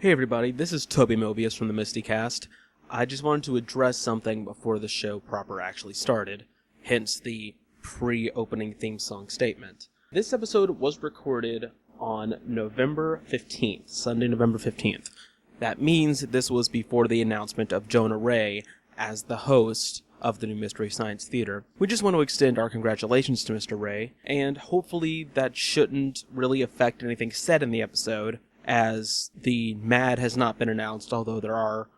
Hey everybody, this is Toby Mobius from the MSTieCast. I just wanted to address something before the show proper actually started, hence the pre-opening theme song statement. This episode was recorded on November 15th, Sunday, November 15th. That means this was before the announcement of Jonah Ray as the host of the new Mystery Science Theater. We just want to extend our congratulations to Mr. Ray, and hopefully that shouldn't really affect anything said in the episode, as the MAD has not been announced, although there are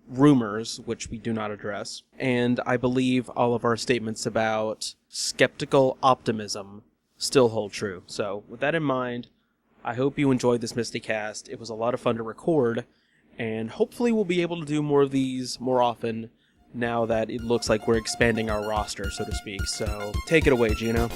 rumors, which we do not address. And I believe all of our statements about skeptical optimism still hold true. So, with that in mind, I hope you enjoyed this MSTieCast. It was a lot of fun to record, and hopefully we'll be able to do more of these more often now that it looks like we're expanding our roster, so to speak. So, take it away, Gino.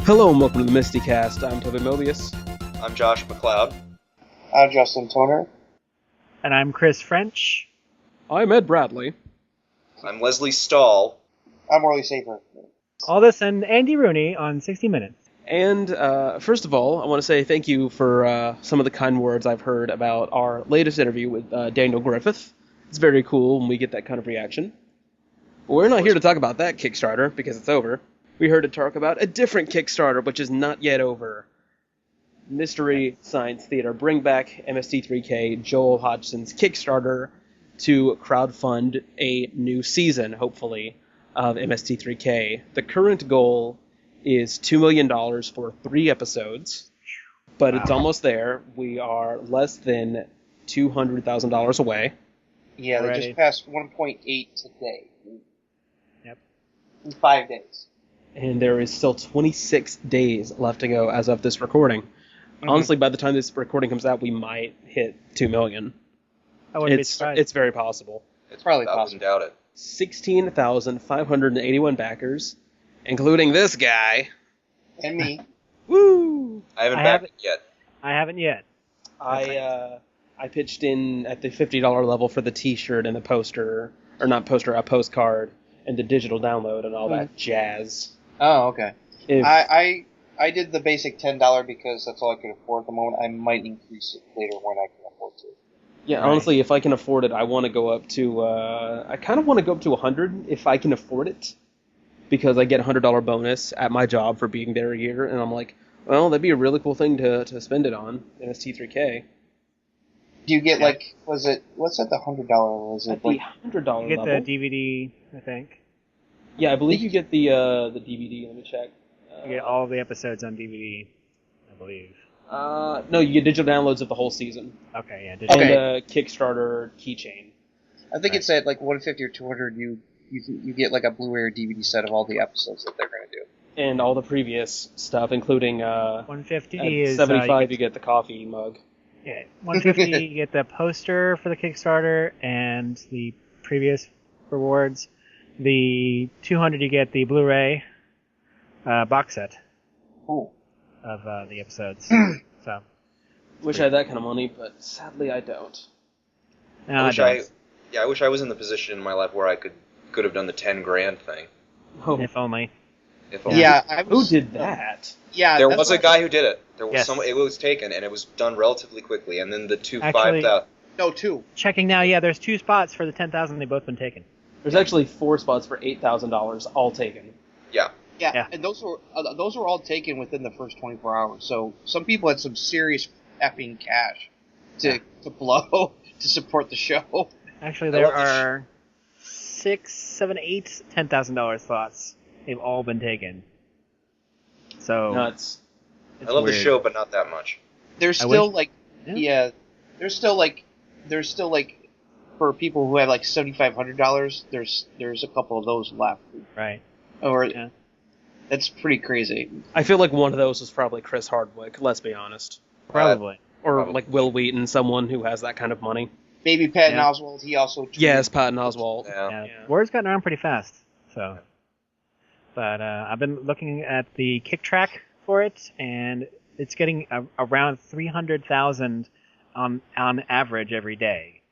Hello and welcome to the MSTieCast. I'm Toby Mobius. I'm Josh McLeod. I'm Justin Toner. And I'm Chris French. I'm Ed Bradley. I'm Leslie Stahl. I'm Orly Safer. All this and Andy Rooney on 60 Minutes. And first of all, I want to say thank you for some of the kind words I've heard about our latest interview with Daniel Griffith. It's very cool when we get that kind of reaction. But we're not here to talk about that Kickstarter because it's over. We're here to talk about a different Kickstarter, which is not yet over. Mystery Science Theater. Bring back MST3K, Joel Hodgson's Kickstarter to crowdfund a new season, hopefully, of MST3K. The current goal is $2 million for 3 episodes, but It's almost there. We are less than $200,000 away. Yeah, they just passed 1.8 today. Yep. In 5 days. And there is still 26 days left to go as of this recording. Mm-hmm. Honestly, by the time this recording comes out, we might hit 2 million. I wouldn't be surprised. It's very possible. It's probably possible. I wouldn't doubt it. 16,581 backers, including this guy. And me. Woo! I haven't backed it yet. I haven't yet. I pitched in at the $50 level for the t-shirt and the poster, or not poster, a postcard, and the digital download and all that jazz. Oh, okay. I did the basic $10 because that's all I could afford at the moment. I might increase it later when I can afford to. Yeah, right. Honestly, if I can afford it, I want to go up to, I kind of want to go up to 100 if I can afford it, because I get a $100 bonus at my job for being there a year, and I'm like, well, that'd be a really cool thing to spend it on, MST3K. Do you get, what's at the $100? Was it at the $100 level? You get the DVD, I think. Yeah, I believe you get the DVD. Let me check. You get all the episodes on DVD, I believe. No, you get digital downloads of the whole season. Okay, yeah. Digital. And a Kickstarter keychain. I think it's at 150 or 200. You get a Blu-ray or DVD set of all the episodes that they're going to do. And all the previous stuff, including 150 at is 75. You get the coffee mug. Yeah, 150 you get the poster for the Kickstarter and the previous rewards. The 200 you get the Blu-ray box set. Cool. Of the episodes. So. Wish I had that kind of money, but sadly I don't. No, I wish I was in the position in my life where I could have done the $10,000 thing. Oh. If only. If only. Yeah, who did that? Yeah, there was a guy who did it. There was yes. It was taken, and it was done relatively quickly. And then the two Actually, 5,000. No, 2. Checking now, yeah, there's 2 spots for the 10,000. They've both been taken. There's actually 4 spots for $8,000, all taken. Yeah. Yeah, and those were all taken within the first 24 hours. So some people had some serious effing cash to blow to support the show. Actually, there are 6, 7, 8 $10,000 slots. They've all been taken. So nuts. I love weird. the show, but not that much. There's still there's still for people who have $7,500. There's a couple of those left. Right. That's pretty crazy. I feel like one of those was probably Chris Hardwick, let's be honest. Probably. Or Will Wheaton, someone who has that kind of money. Maybe Patton Oswalt, he also tweeted. Yes, Patton Oswalt. Yeah. Yeah. Word's gotten around pretty fast. So But I've been looking at the kick track for it, and it's getting around 300,000 on average every day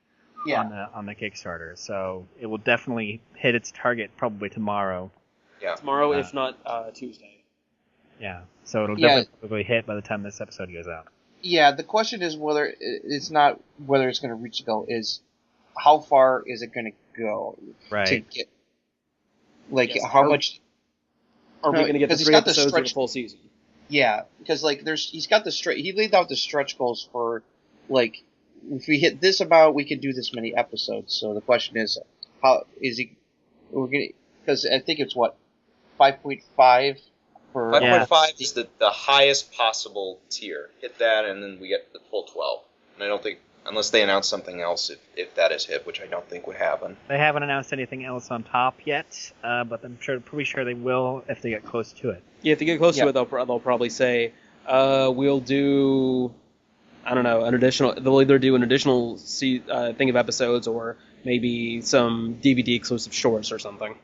on the Kickstarter. So it will definitely hit its target probably tomorrow. Yeah. Tomorrow, if not Tuesday. Yeah. So it'll definitely probably hit by the time this episode goes out. Yeah, the question is whether it's not whether it's going to reach the goal, is how far is it going to go? Right. To get, like, how much... Are we going to get the 3 episodes of the full season? Yeah, because, like, he's got he laid out the stretch goals for, like, if we hit this amount, we can do this many episodes. So the question is, how is he... Because I think it's, 5.5 for... 5.5 is the highest possible tier. Hit that, and then we get the full 12. And I don't think, unless they announce something else, if that is hit, which I don't think would happen. They haven't announced anything else on top yet, but I'm pretty sure they will if they get close to it. Yeah, if they get close to it, they'll probably say, we'll do, I don't know, they'll either do an additional thing of episodes or maybe some DVD exclusive shorts or something.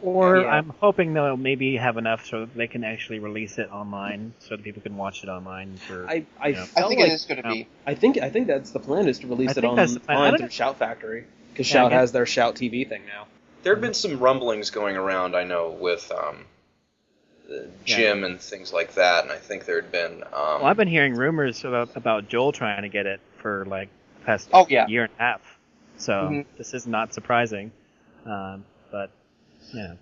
Or I'm hoping they'll maybe have enough so that they can actually release it online, so that people can watch it online. I think it is going to be. I think that's the plan, is to release it online through Shout Factory, because Shout has their Shout TV thing now. There have been some rumblings going around, I know, with Jim and things like that, and I think there had been... well, I've been hearing rumors about Joel trying to get it for, like, the past year and a half, so this is not surprising, but... Yeah,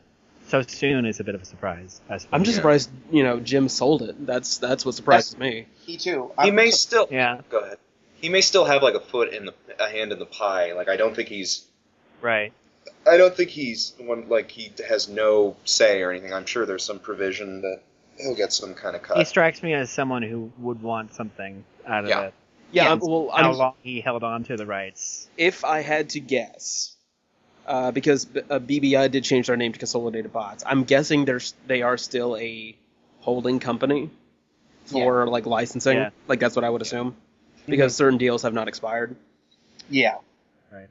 so soon is a bit of a surprise. I'm just surprised, Jim sold it. That's what surprises me. Me too. He may still. Yeah. Go ahead. He may still have like a hand in the pie. Like I don't think he's. Right. I don't think he's one like he has no say or anything. I'm sure there's some provision that he'll get some kind of cut. He strikes me as someone who would want something out of it. Yeah. How long he held on to the rights. If I had to guess. Because BBI did change their name to Consolidated Bots. I'm guessing they are still a holding company for like licensing. Yeah. Like that's what I would assume, because certain deals have not expired. Yeah, right.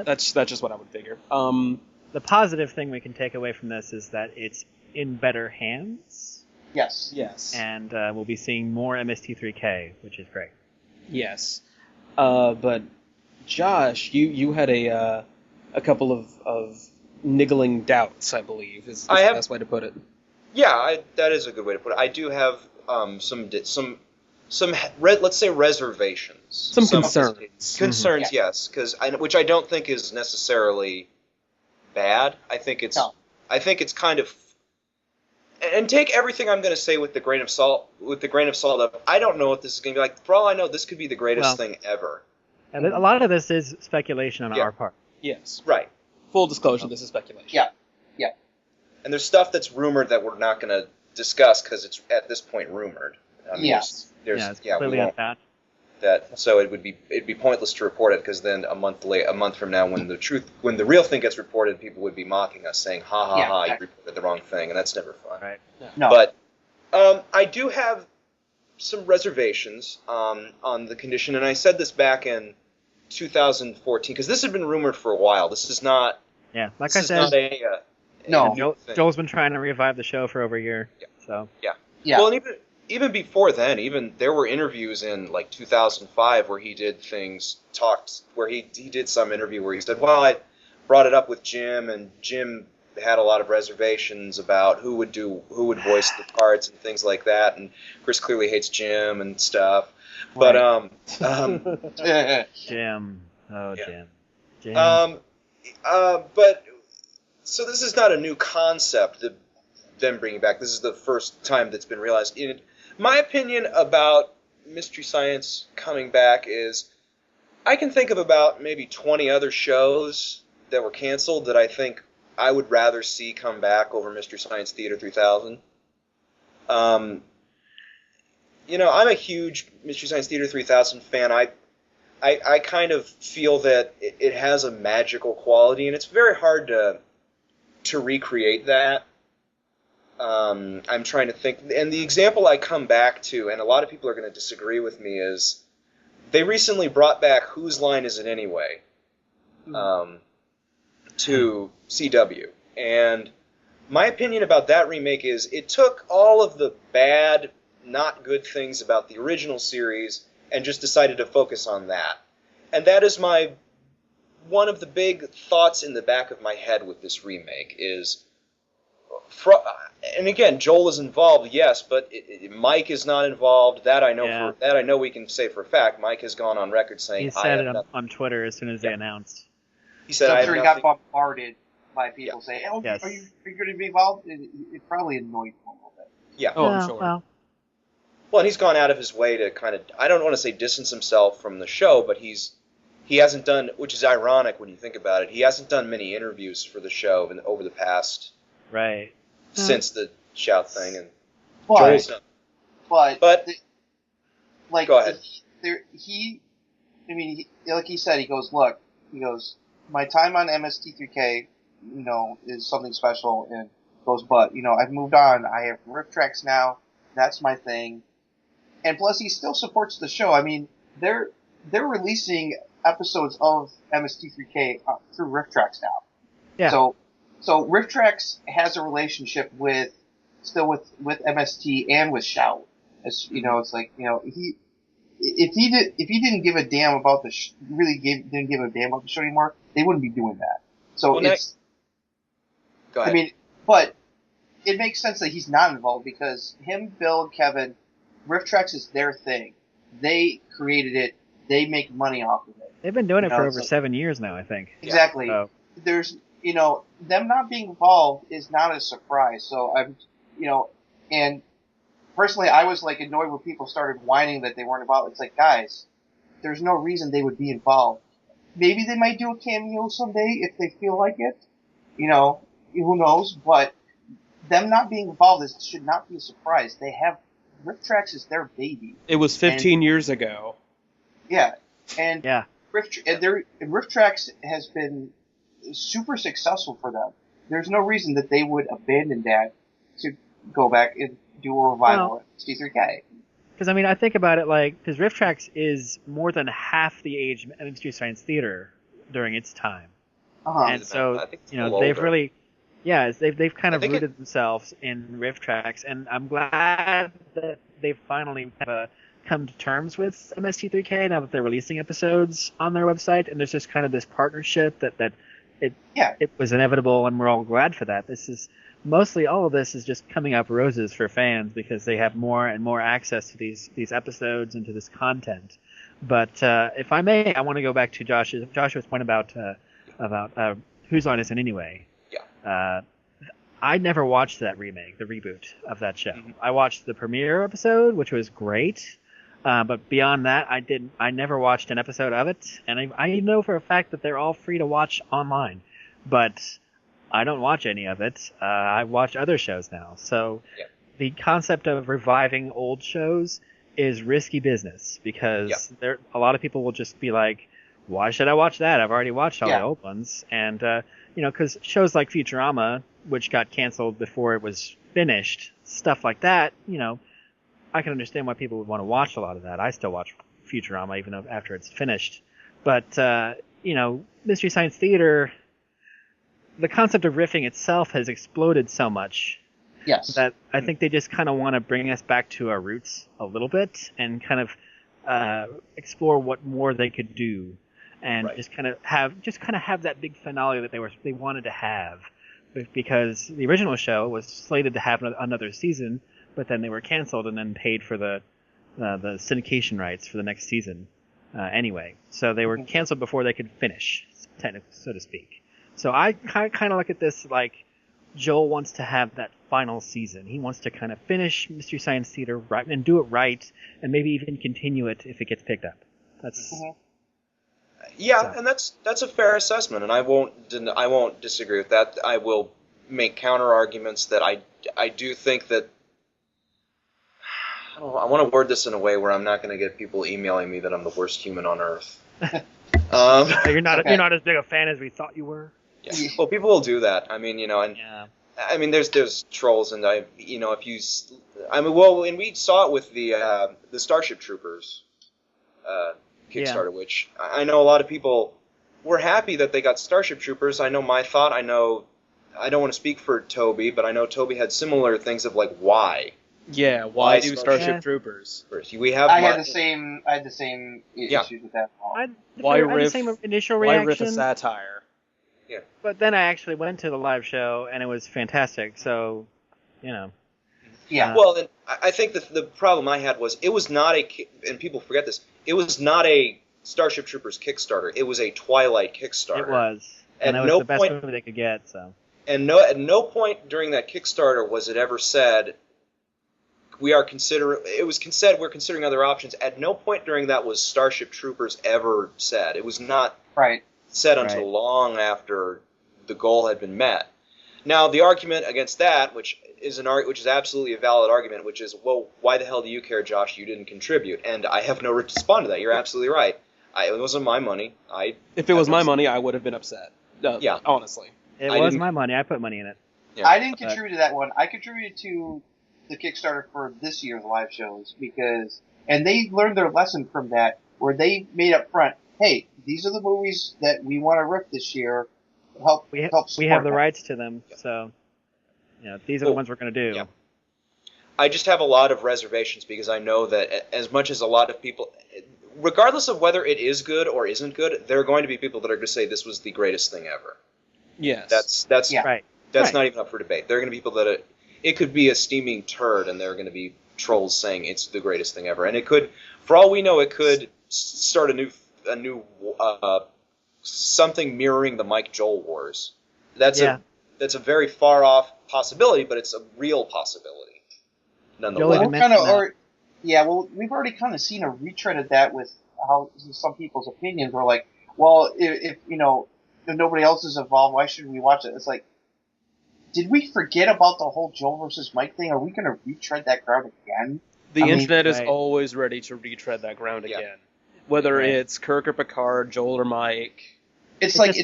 That's just what I would figure. The positive thing we can take away from this is that it's in better hands. Yes. And we'll be seeing more MST3K, which is great. Yes, but Josh, you had a couple of niggling doubts, I believe, is the best way to put it. Yeah, that is a good way to put it. I do have some let's say reservations. Some concerns. Concerns, yes, which I don't think is necessarily bad. I think it's kind of, and take everything I'm going to say with the grain of salt. I don't know what this is going to be like. For all I know, this could be the greatest thing ever. And a lot of this is speculation on our part. Yes. Right. Full disclosure, this is speculation. Yeah. And there's stuff that's rumored that we're not going to discuss because it's at this point rumored. I mean, it's clearly at that. So it'd be pointless to report it, because then a month from now, when the real thing gets reported, people would be mocking us, saying, "Ha, you reported the wrong thing," and that's never fun. Right. No. But I do have some reservations on the condition, and I said this back in 2014, because this had been rumored for a while. This is not. Yeah, like I said. Joel's been trying to revive the show for over a year. Yeah. So. Yeah. Well, and even before then, there were interviews in like 2005 where he did where he did some interview where he said, "Well, I brought it up with Jim, and Jim had a lot of reservations about who would voice the parts and things like that, and Chris clearly hates Jim and stuff." But Jim. Oh, yeah. Jim. But so this is not a new concept that them bringing back. This is the first time that's been realized. In my opinion about Mystery Science coming back is, I can think of about maybe 20 other shows that were canceled that I think I would rather see come back over Mystery Science Theater 3000. I'm a huge Mystery Science Theater 3000 fan. I kind of feel that it has a magical quality, and it's very hard to recreate that. I'm trying to think, and the example I come back to, and a lot of people are going to disagree with me, is they recently brought back Whose Line Is It Anyway to CW, and My opinion about that remake is it took all of the bad, not good things about the original series and just decided to focus on that. And that is one of the big thoughts in the back of my head with this remake is, and again, Joel is involved, yes, but Mike is not involved. That I know that I know we can say for a fact. Mike has gone on record saying he said it on Twitter as soon as they announced. He said, so I'm I sure he got bombarded by people saying, "Oh, yes. are you going to be involved?" It probably annoyed him a little bit. Yeah. Oh, I'm sure. Well, and he's gone out of his way to kind of, I don't want to say distance himself from the show, but he hasn't done, which is ironic when you think about it, he hasn't done many interviews for the show over the past, right, since the Shout thing, and Joel's done. But like, go ahead. Like he said, he goes, look, my time on MST3K, is something special, and goes, but, I've moved on, I have riff tracks now, that's my thing. And plus, he still supports the show. I mean, they're releasing episodes of MST3K through Riff Tracks now. Yeah. So Riff Tracks has a relationship with MST and with Shout. It's like if he didn't give a damn about didn't give a damn about the show anymore, they wouldn't be doing that. So go ahead. I mean, but it makes sense that he's not involved because him, Bill, and Kevin, Riff Tracks is their thing. They created it. They make money off of it. They've been doing it for over 7 years now, I think. Exactly. So. There's, them not being involved is not a surprise. So I'm, and personally, I was like annoyed when people started whining that they weren't involved. It's like, guys, there's no reason they would be involved. Maybe they might do a cameo someday if they feel like it. Who knows? But them not being involved should not be a surprise. They have Riff Tracks is their baby. It was 15 years ago. Yeah, and Riff Tracks has been super successful for them. There's no reason that they would abandon that to go back and do a revival of MST3K. Because I think about it because Riff Tracks is more than half the age of Mystery Science Theater during its time, and so they've really. Yeah, they've kind of rooted themselves in Riff Tracks, and I'm glad that they've finally come to terms with MST3K now that they're releasing episodes on their website, and there's just kind of this partnership that it was inevitable, and we're all glad for that. This is mostly all of this is just coming up roses for fans because they have more and more access to these episodes and to this content. But if I may, I want to go back to Joshua's point about Whose Line Is It Anyway? I never watched that remake, the reboot of that show. Mm-hmm. I watched the premiere episode, which was great, but beyond that, I never watched an episode of it, and I know for a fact that they're all free to watch online, but I don't watch any of it. I watch other shows now, so the concept of reviving old shows is risky business because a lot of people will just be like, why should I watch that? I've already watched all the old ones. And, because shows like Futurama, which got canceled before it was finished, stuff like that, I can understand why people would want to watch a lot of that. I still watch Futurama even after it's finished. But, Mystery Science Theater, the concept of riffing itself has exploded so much. Yes. That I think they just kind of want to bring us back to our roots a little bit and kind of explore what more they could do. And just kind of have that big finale that they wanted to have, because the original show was slated to have another season, but then they were canceled and then paid for the syndication rights for the next season anyway. So they were canceled before they could finish, technically, so to speak. So I kind of look at this like Joel wants to have that final season. He wants to kind of finish Mystery Science Theater right and do it right, and maybe even continue it if it gets picked up. That's. Mm-hmm. Yeah, and that's a fair assessment, and I won't disagree with that. I will make counter arguments that I do think that I want to word this in a way where I'm not going to get people emailing me that I'm the worst human on earth. You're not as big a fan as we thought you were. Yeah. Well, people will do that. I mean, I mean, there's trolls, and when we saw it with the Starship Troopers. Kickstarter, which I know a lot of people were happy that they got Starship Troopers. I know my thought. I know I don't want to speak for Toby, but I know Toby had similar things of like why. Yeah, Why why do Starship Yeah. Troopers? First, we have. I had the same Yeah. issues with that. I had Why the riff? same initial Why riff a reaction, satire? but then I actually went to the live show and it was fantastic. So, you know. Yeah. Well, and I think the problem I had was it was not and people forget this, it was not a Starship Troopers Kickstarter. It was a Twilight Kickstarter. It was. And At that was no the best point, movie they could get, so. and at no point during that Kickstarter was it ever said we're considering other options. At no point during that was Starship Troopers ever said. It was not Right. said until long after the goal had been met. Now, the argument against that, which is absolutely a valid argument, which is, well, why the hell do you care, Josh? You didn't contribute, and I have no right to respond to that. You're absolutely right. It wasn't my money. If it was my money, I would have been upset. Yeah. Honestly. It was my money. I put money in it. Yeah. I didn't contribute to that one. I contributed to the Kickstarter for this year's live shows and they learned their lesson from that, where they made up front, hey, these are the movies that we want to riff this year. We have support the them. rights to them, so these are the ones we're going to do. Yeah. I just have a lot of reservations because I know that as much as a lot of people, regardless of whether it is good or isn't good, there are going to be people that are going to say this was the greatest thing ever. Yes. That's Right. That's not even up for debate. There are going to be people that it could be a steaming turd, and there are going to be trolls saying it's the greatest thing ever. And it could, for all we know, it could start a new something mirroring the Mike Joel wars. That's a very far off possibility, but it's a real possibility. Nonetheless. We've already kind of seen a retread of that with how some people's opinions were like, well, if nobody else is involved, why should we watch it? It's like, did we forget about the whole Joel versus Mike thing? Are we going to retread that ground again? The internet is always ready to retread that ground again. Whether it's Kirk or Picard, Joel or Mike. It's like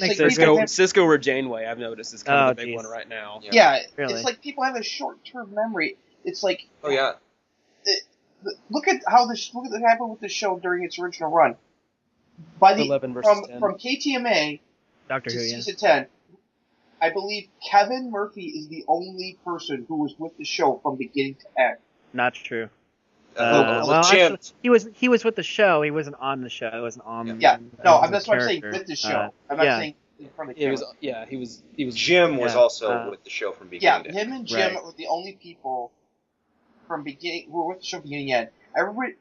Cisco or Janeway, I've noticed, is kind of the big one right now. Yeah, really. It's like people have a short-term memory. It's like, oh yeah, look at what happened with the show during its original run. By the 11 versus 10. From KTMA Doctor to Who, season 10, I believe Kevin Murphy is the only person who was with the show from beginning to end. Not true. Jim. Actually, he was with the show. He wasn't on the show. He wasn't on. Yeah, no, that's what I'm character. saying with the show. I'm not saying from the camera. He was. Jim was also with the show from beginning. Yeah, him and Jim were the only people from beginning who were with the show from beginning to end. Everybody,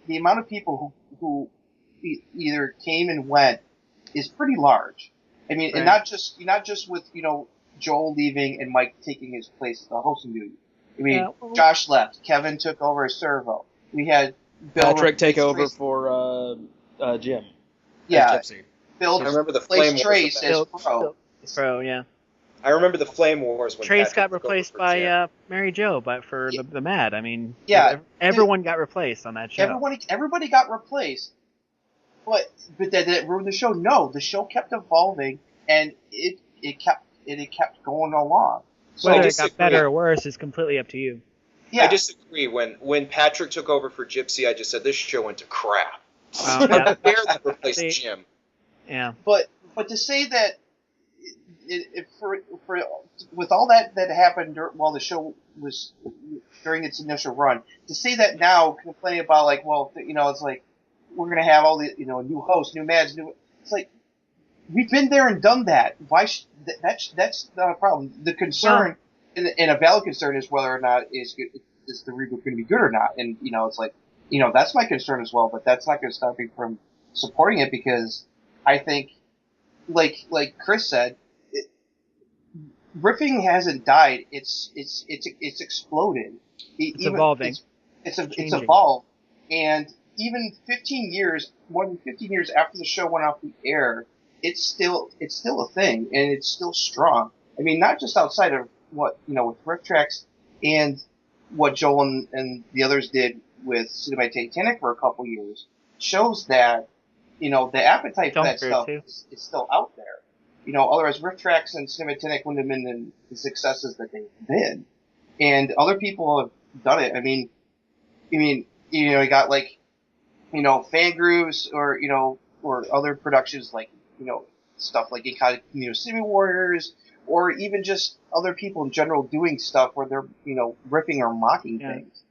the amount of people who either came and went is pretty large. I mean, and not just with Joel leaving and Mike taking his place at the hosting duty. I mean, Josh left. Kevin took over as servo. We had Bill Patrick take over for Jim. Yeah, Bill. I remember the Flame Wars. Trace as Pro, yeah. I remember the Flame Wars when Trace got replaced by Mary Jo, but for the Mad. I mean, everyone got replaced on that show. Everybody got replaced, but that ruined the show. No, the show kept evolving, and it kept going along. So whether it got better or worse is completely up to you. Yeah. I disagree. When Patrick took over for Gypsy, I just said this show went to crap. Oh, I barely replaced Jim. Yeah. But to say that with all that happened while the show was during its initial run, to say that now complaining about like, well, it's like we're gonna have all the new hosts, new Mads, it's like we've been there and done that. Why? That's not a problem. The concern, and a valid concern, is whether or not is the reboot going to be good or not. And it's like that's my concern as well. But that's not going to stop me from supporting it because I think, like Chris said, riffing hasn't died. It's exploded. It's evolving. It's evolved, and even more than 15 years after the show went off the air, it's still a thing, and it's still strong. I mean, not just outside of what with Riff Tracks and what Joel and the others did with Cinema Titanic for a couple years, shows that the appetite for that stuff is still out there. Otherwise Riff Tracks and Cinema Titanic wouldn't have been the successes that they've been, and other people have done it. I mean, you got like Fangrooves or other productions like stuff like City Warriors or even just other people in general doing stuff where they're, ripping or mocking things.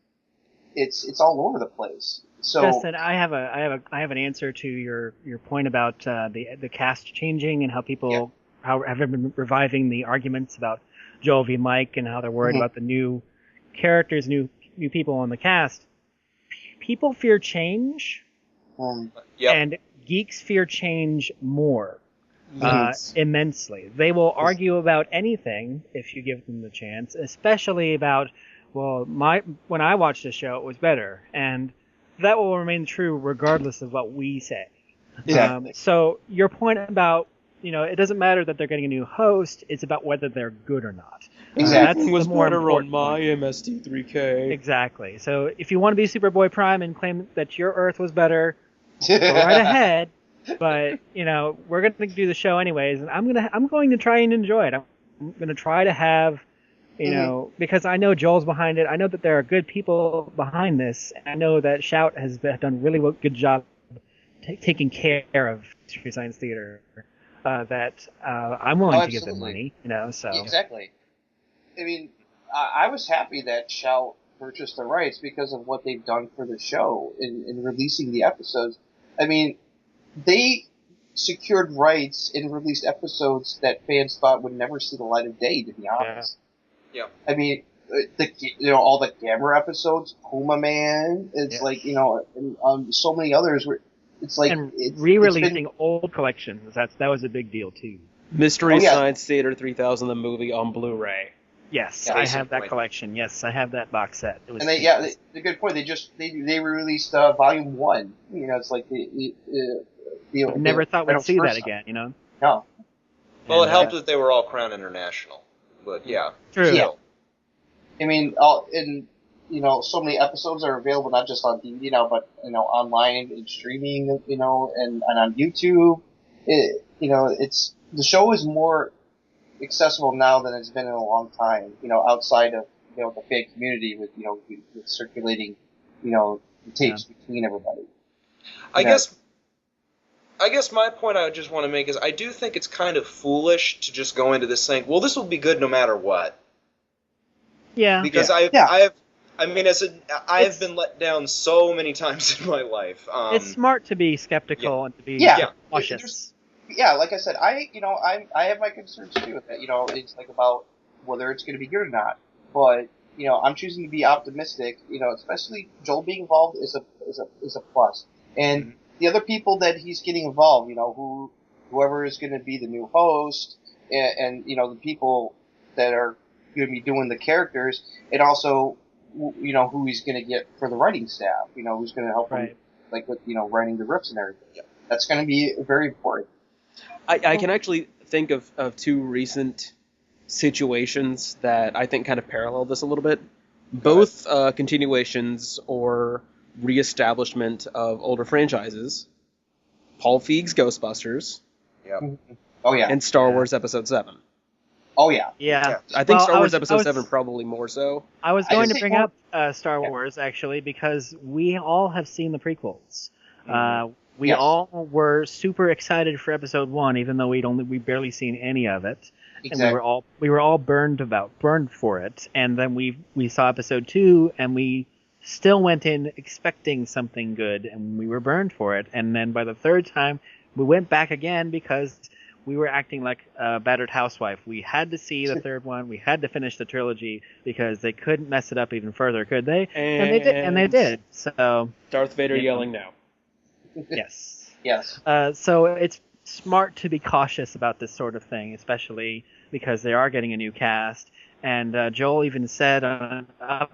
It's all over the place. So Justin, I have an answer to your point about the cast changing and how people how have been reviving the arguments about Joel v. Mike and how they're worried about the new characters, new people on the cast. People fear change, and geeks fear change more. Immensely. They will argue about anything if you give them the chance, especially about, when I watched the show, it was better. And that will remain true regardless of what we say. Exactly. So your point about, it doesn't matter that they're getting a new host, it's about whether they're good or not. Exactly. That's the more important my point. MST3K. Exactly. So if you want to be Superboy Prime and claim that your Earth was better, go right ahead. But we're going to do the show anyways, and I'm going to try and enjoy it. I'm going to try to have, because I know Joel's behind it. I know that there are good people behind this. I know that Shout has done a really good job taking care of Mystery Science Theater. That I'm willing to give them money. So exactly. I mean, I was happy that Shout purchased the rights because of what they've done for the show in releasing the episodes. I mean, they secured rights and released episodes that fans thought would never see the light of day, to be honest. Yeah. I mean, all the Gamera episodes, Puma Man, it's and so many others where it's like and re-releasing old collections. That was a big deal too. Mystery Science Theater 3000, the movie on Blu-ray. Yes, I have that collection. Yes, I have that box set. It was the good point. They released Volume 1. It's like never thought we'd see that again. No. Well, it helped that they were all Crown International, but yeah. True. Yeah. I mean, so many episodes are available not just on DVD now, but online and streaming, and on YouTube. It's the show is more accessible now than it's been in a long time. Outside of the fan community with with circulating the tapes between everybody. I guess my point I just want to make is I do think it's kind of foolish to just go into this saying, well, this will be good no matter what. Yeah. Because I have been let down so many times in my life. It's smart to be skeptical and to be cautious. Like I said, I have my concerns too with that. It's like about whether it's going to be good or not. But I'm choosing to be optimistic. Especially Joel being involved is a plus. And the other people that he's getting involved, whoever is going to be the new host, and the people that are going to be doing the characters, and also who he's going to get for the writing staff. Who's going to help him, like with writing the rips and everything. Yeah. That's going to be very important. I can actually think of two recent situations that I think kind of parallel this a little bit. Both continuations or reestablishment of older franchises. Paul Feig's Ghostbusters. Yeah. Oh yeah. And Star Wars Episode 7. Oh yeah. Yeah. I think Star Wars Episode 7 probably more so. I was going to bring up Star Wars actually because we all have seen the prequels. We all were super excited for Episode 1, even though we barely seen any of it, and we were all burned for it. And then we saw Episode 2, and we still went in expecting something good, and we were burned for it. And then by the third time, we went back again because we were acting like a battered housewife. We had to see the third one. We had to finish the trilogy because they couldn't mess it up even further, could they? And they did. So Darth Vader yelling now. Yes. Yes. So it's smart to be cautious about this sort of thing, especially because they are getting a new cast. And Joel even said that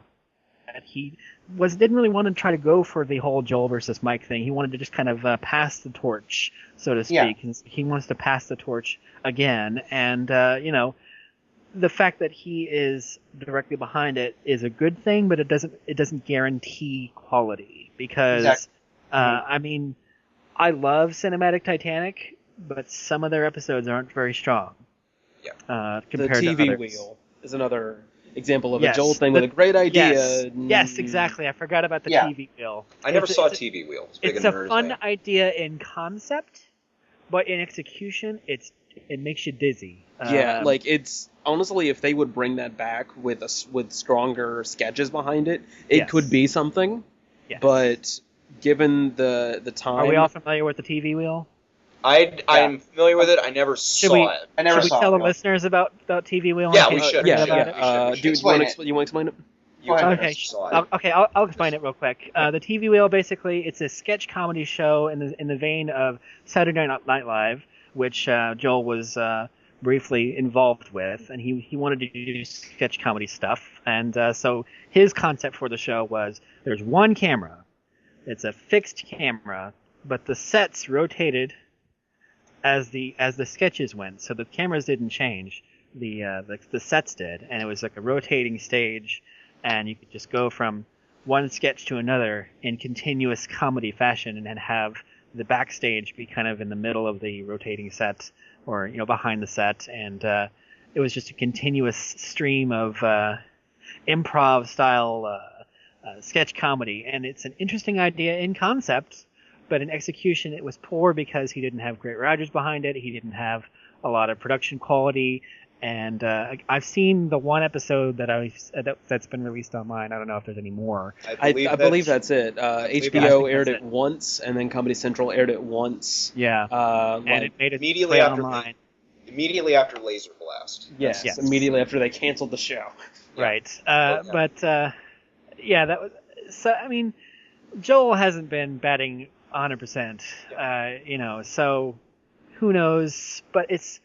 he didn't really want to try to go for the whole Joel versus Mike thing. He wanted to just kind of pass the torch, so to speak. Yeah. He wants to pass the torch again. And the fact that he is directly behind it is a good thing, but it doesn't guarantee quality because. Exactly. I mean, I love Cinematic Titanic, but some of their episodes aren't very strong. Yeah. Compared to TV Wheel is another example of a Joel thing with a great idea. Yes, exactly. I forgot about the TV Wheel. I never saw TV Wheel. It's a fun idea in concept, but in execution, it's it makes you dizzy. Yeah, like it's honestly, if they would bring that back with stronger sketches behind it, it Yes. could be something. Yes. But given the time, Are we all familiar with the TV wheel? I'm familiar with it. I never saw it. I never Should we saw tell it. the listeners about TV wheel? Yeah, and we kids should. forget yeah, about yeah. it? We should. Do you Explain want it. to explain it? You Okay. saw it. Okay, I'll explain it real quick. The TV Wheel, basically, it's a sketch comedy show in the vein of Saturday Night Live, which Joel was briefly involved with, and he wanted to do sketch comedy stuff. And so his concept for the show was there's one camera. It's a fixed camera, but the sets rotated as the sketches went. So the cameras didn't change. The sets did, and it was like a rotating stage. And you could just go from one sketch to another in continuous comedy fashion and then have the backstage be kind of in the middle of the rotating set or, behind the set. And it was just a continuous stream of improv style sketch comedy. And it's an interesting idea in concept, but in execution it was poor because he didn't have great writers behind it. He didn't have a lot of production quality. And I've seen the one episode that's been released online. I don't know if there's any more. I believe that's it. HBO aired that's it once, and then Comedy Central aired it once. Yeah, and like, it made it immediately after online. Immediately after Laser Blast. Yes, immediately after they canceled the show. Right. But that was. So I mean, Joel hasn't been batting 100%. So who knows? But it's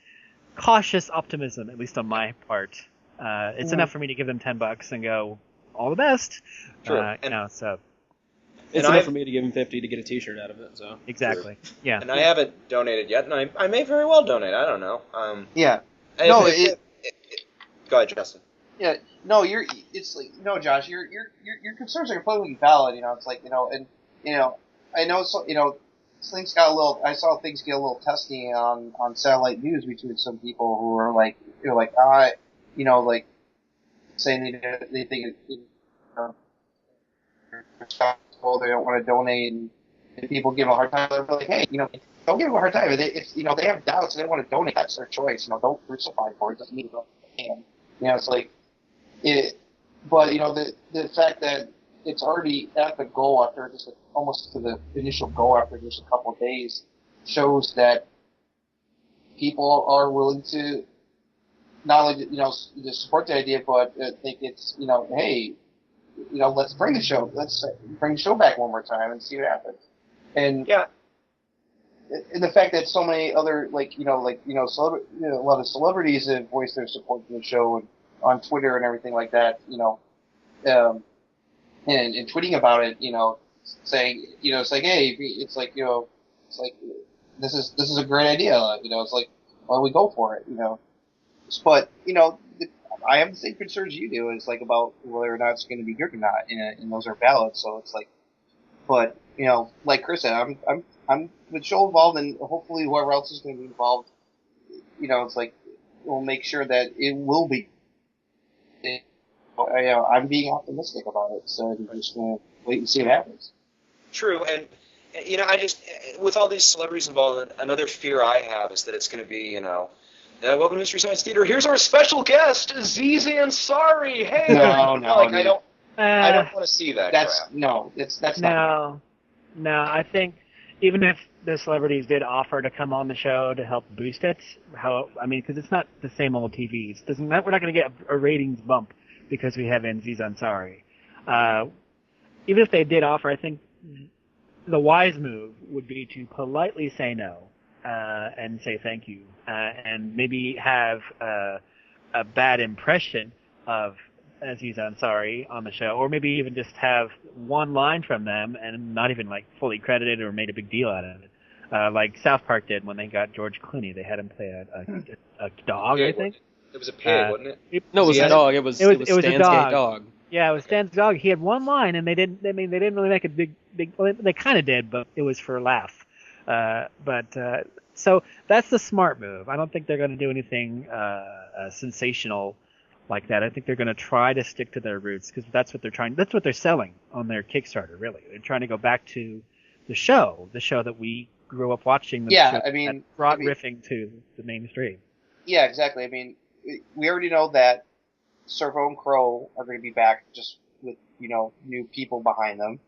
cautious optimism, at least on my part. It's enough for me to give them $10 and go, all the best. Sure. So it's enough for me to give him $50 to get a T-shirt out of it. So exactly. Sure. Yeah. And I haven't donated yet, and I may very well donate. I don't know. Yeah. Go ahead, Justin. Yeah. No, it's like, no, Josh, your concerns are completely valid. It's like, I know, so, things got a little. I saw things get a little testy on satellite news between some people who were like, saying they think they don't want to donate, and people give them a hard time. They're like, hey, don't give them a hard time. If they have doubts and they want to donate, that's their choice. Don't crucify for it. Doesn't mean they can. It's like it. But the fact that it's already at the goal after just almost to the initial goal after just a couple of days shows that people are willing to not only to support the idea, but think it's hey, let's bring the show back one more time and see what happens. And yeah, and the fact that so many other a lot of celebrities have voiced their support for the show and on Twitter and everything like that, and tweeting about it, saying, it's like, hey, it's like, this is a great idea, it's like, why don't we go for it, But, I have the same concerns you do, it's like about whether or not it's going to be good or not, and those are valid, so it's like, but, like Chris said, I'm with Joel involved, and hopefully whoever else is going to be involved, it's like, we'll make sure that it will be. I'm being optimistic about it, so I'm just going to wait and see what happens. True, and I just, with all these celebrities involved, another fear I have is that it's going to be, welcome to Mystery Science Theater. Here's our special guest, Aziz Ansari. Hey, no, I don't want to see that. That's crap. not. No. I think even if the celebrities did offer to come on the show to help boost it, because it's not the same old TV. We're not going to get a ratings bump because we have Aziz Ansari. Even if they did offer, I think the wise move would be to politely say no and say thank you, and maybe have a bad impression of Aziz Ansari on the show, or maybe even just have one line from them and not even fully credited or made a big deal out of it, like South Park did when they got George Clooney. They had him play a dog, I think. It was a pig, wasn't it? No, it was a dog. It was Stan's gay dog. Yeah, it was Stan's dog. He had one line, and they didn't really make a big. Well, they kind of did, but it was for a laugh. So that's the smart move. I don't think they're going to do anything sensational like that. I think they're going to try to stick to their roots because that's what they're trying. That's what they're selling on their Kickstarter. Really, they're trying to go back to the show that we grew up watching the Yeah, show I mean, that brought riffing to the mainstream. Yeah, exactly. I mean, we already know that Servo and Crow are going to be back, just with new people behind them,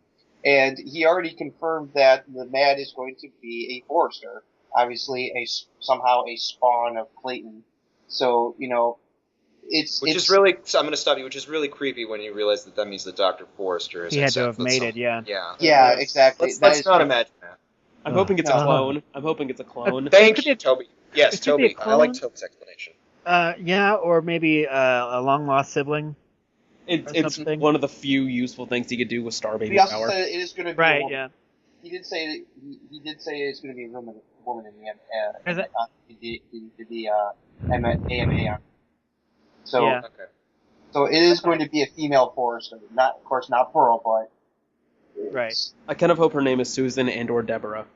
and he already confirmed that the Mad is going to be a Forrester, obviously somehow a spawn of Clayton. So it's really. So I'm going to stop you. Which is really creepy when you realize that means that Dr. Forrester is. He had to have made it. Yeah. Yeah, exactly. Let's not imagine that. I'm hoping it's a clone. I'm hoping it's a clone. Thank you, Toby. Yes, It could be a Toby. I like clone. Toby's explanation. Yeah, or maybe a long lost sibling. It's something. one of the few useful things he could do with Star Baby He also power. said it is going to be Right. a woman. Yeah. He did say it's going to be a woman in the end. Is it? The AMA. So Yeah. Okay. so it is going to be a female Forrester. Of course, not Pearl, but Right. I kind of hope her name is Susan and/or Deborah.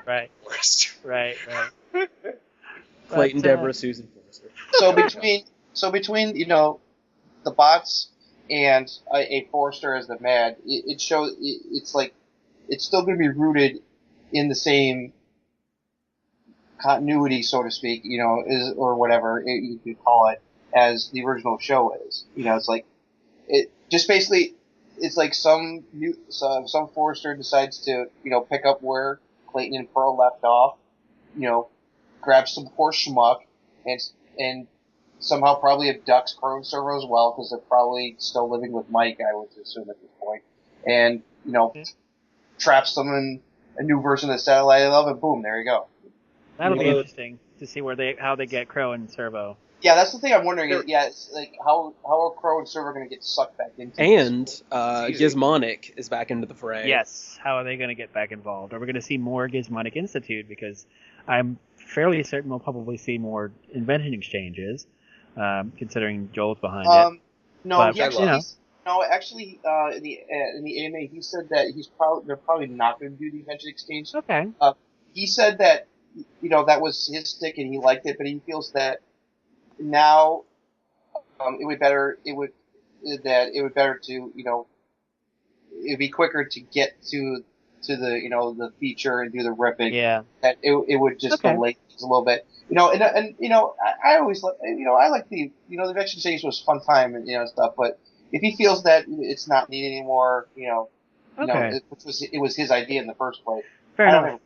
Right. Forrester. Right. Clayton, But, Deborah, Susan, Forrester. So between the bots and a Forrester as the Mad, it shows it's like it's still going to be rooted in the same continuity, so to speak, or whatever you could call it, as the original show is. It's like it's like some Forrester decides to pick up where Clayton and Pearl left off, grab some poor schmuck and somehow probably abducts Crow and Servo as well, because they're probably still living with Mike, I would assume at this point, and traps them in a new version of the Satellite of Love, and boom, there you go. That'll be interesting to see how they get Crow and Servo. Yeah, that's the thing I'm wondering. It's like how are Crow and Servo going to get sucked back into And this? Gizmonic is back into the fray. Yes. How are they going to get back involved? Are we going to see more Gizmonic Institute? Because I'm fairly certain we'll probably see more invention exchanges, considering Joel's behind it. No, But, actually, in the AMA, he said that they're probably not going to do the invention exchange. Okay. He said that that was his stick and he liked it, but he feels that now it would be quicker to get to the the feature and do the ripping. Yeah. That it would just delay things a little bit. I always I like the the invention exchange was fun time and stuff, but if he feels that it's not needed anymore, it was his idea in the first place. Fair enough.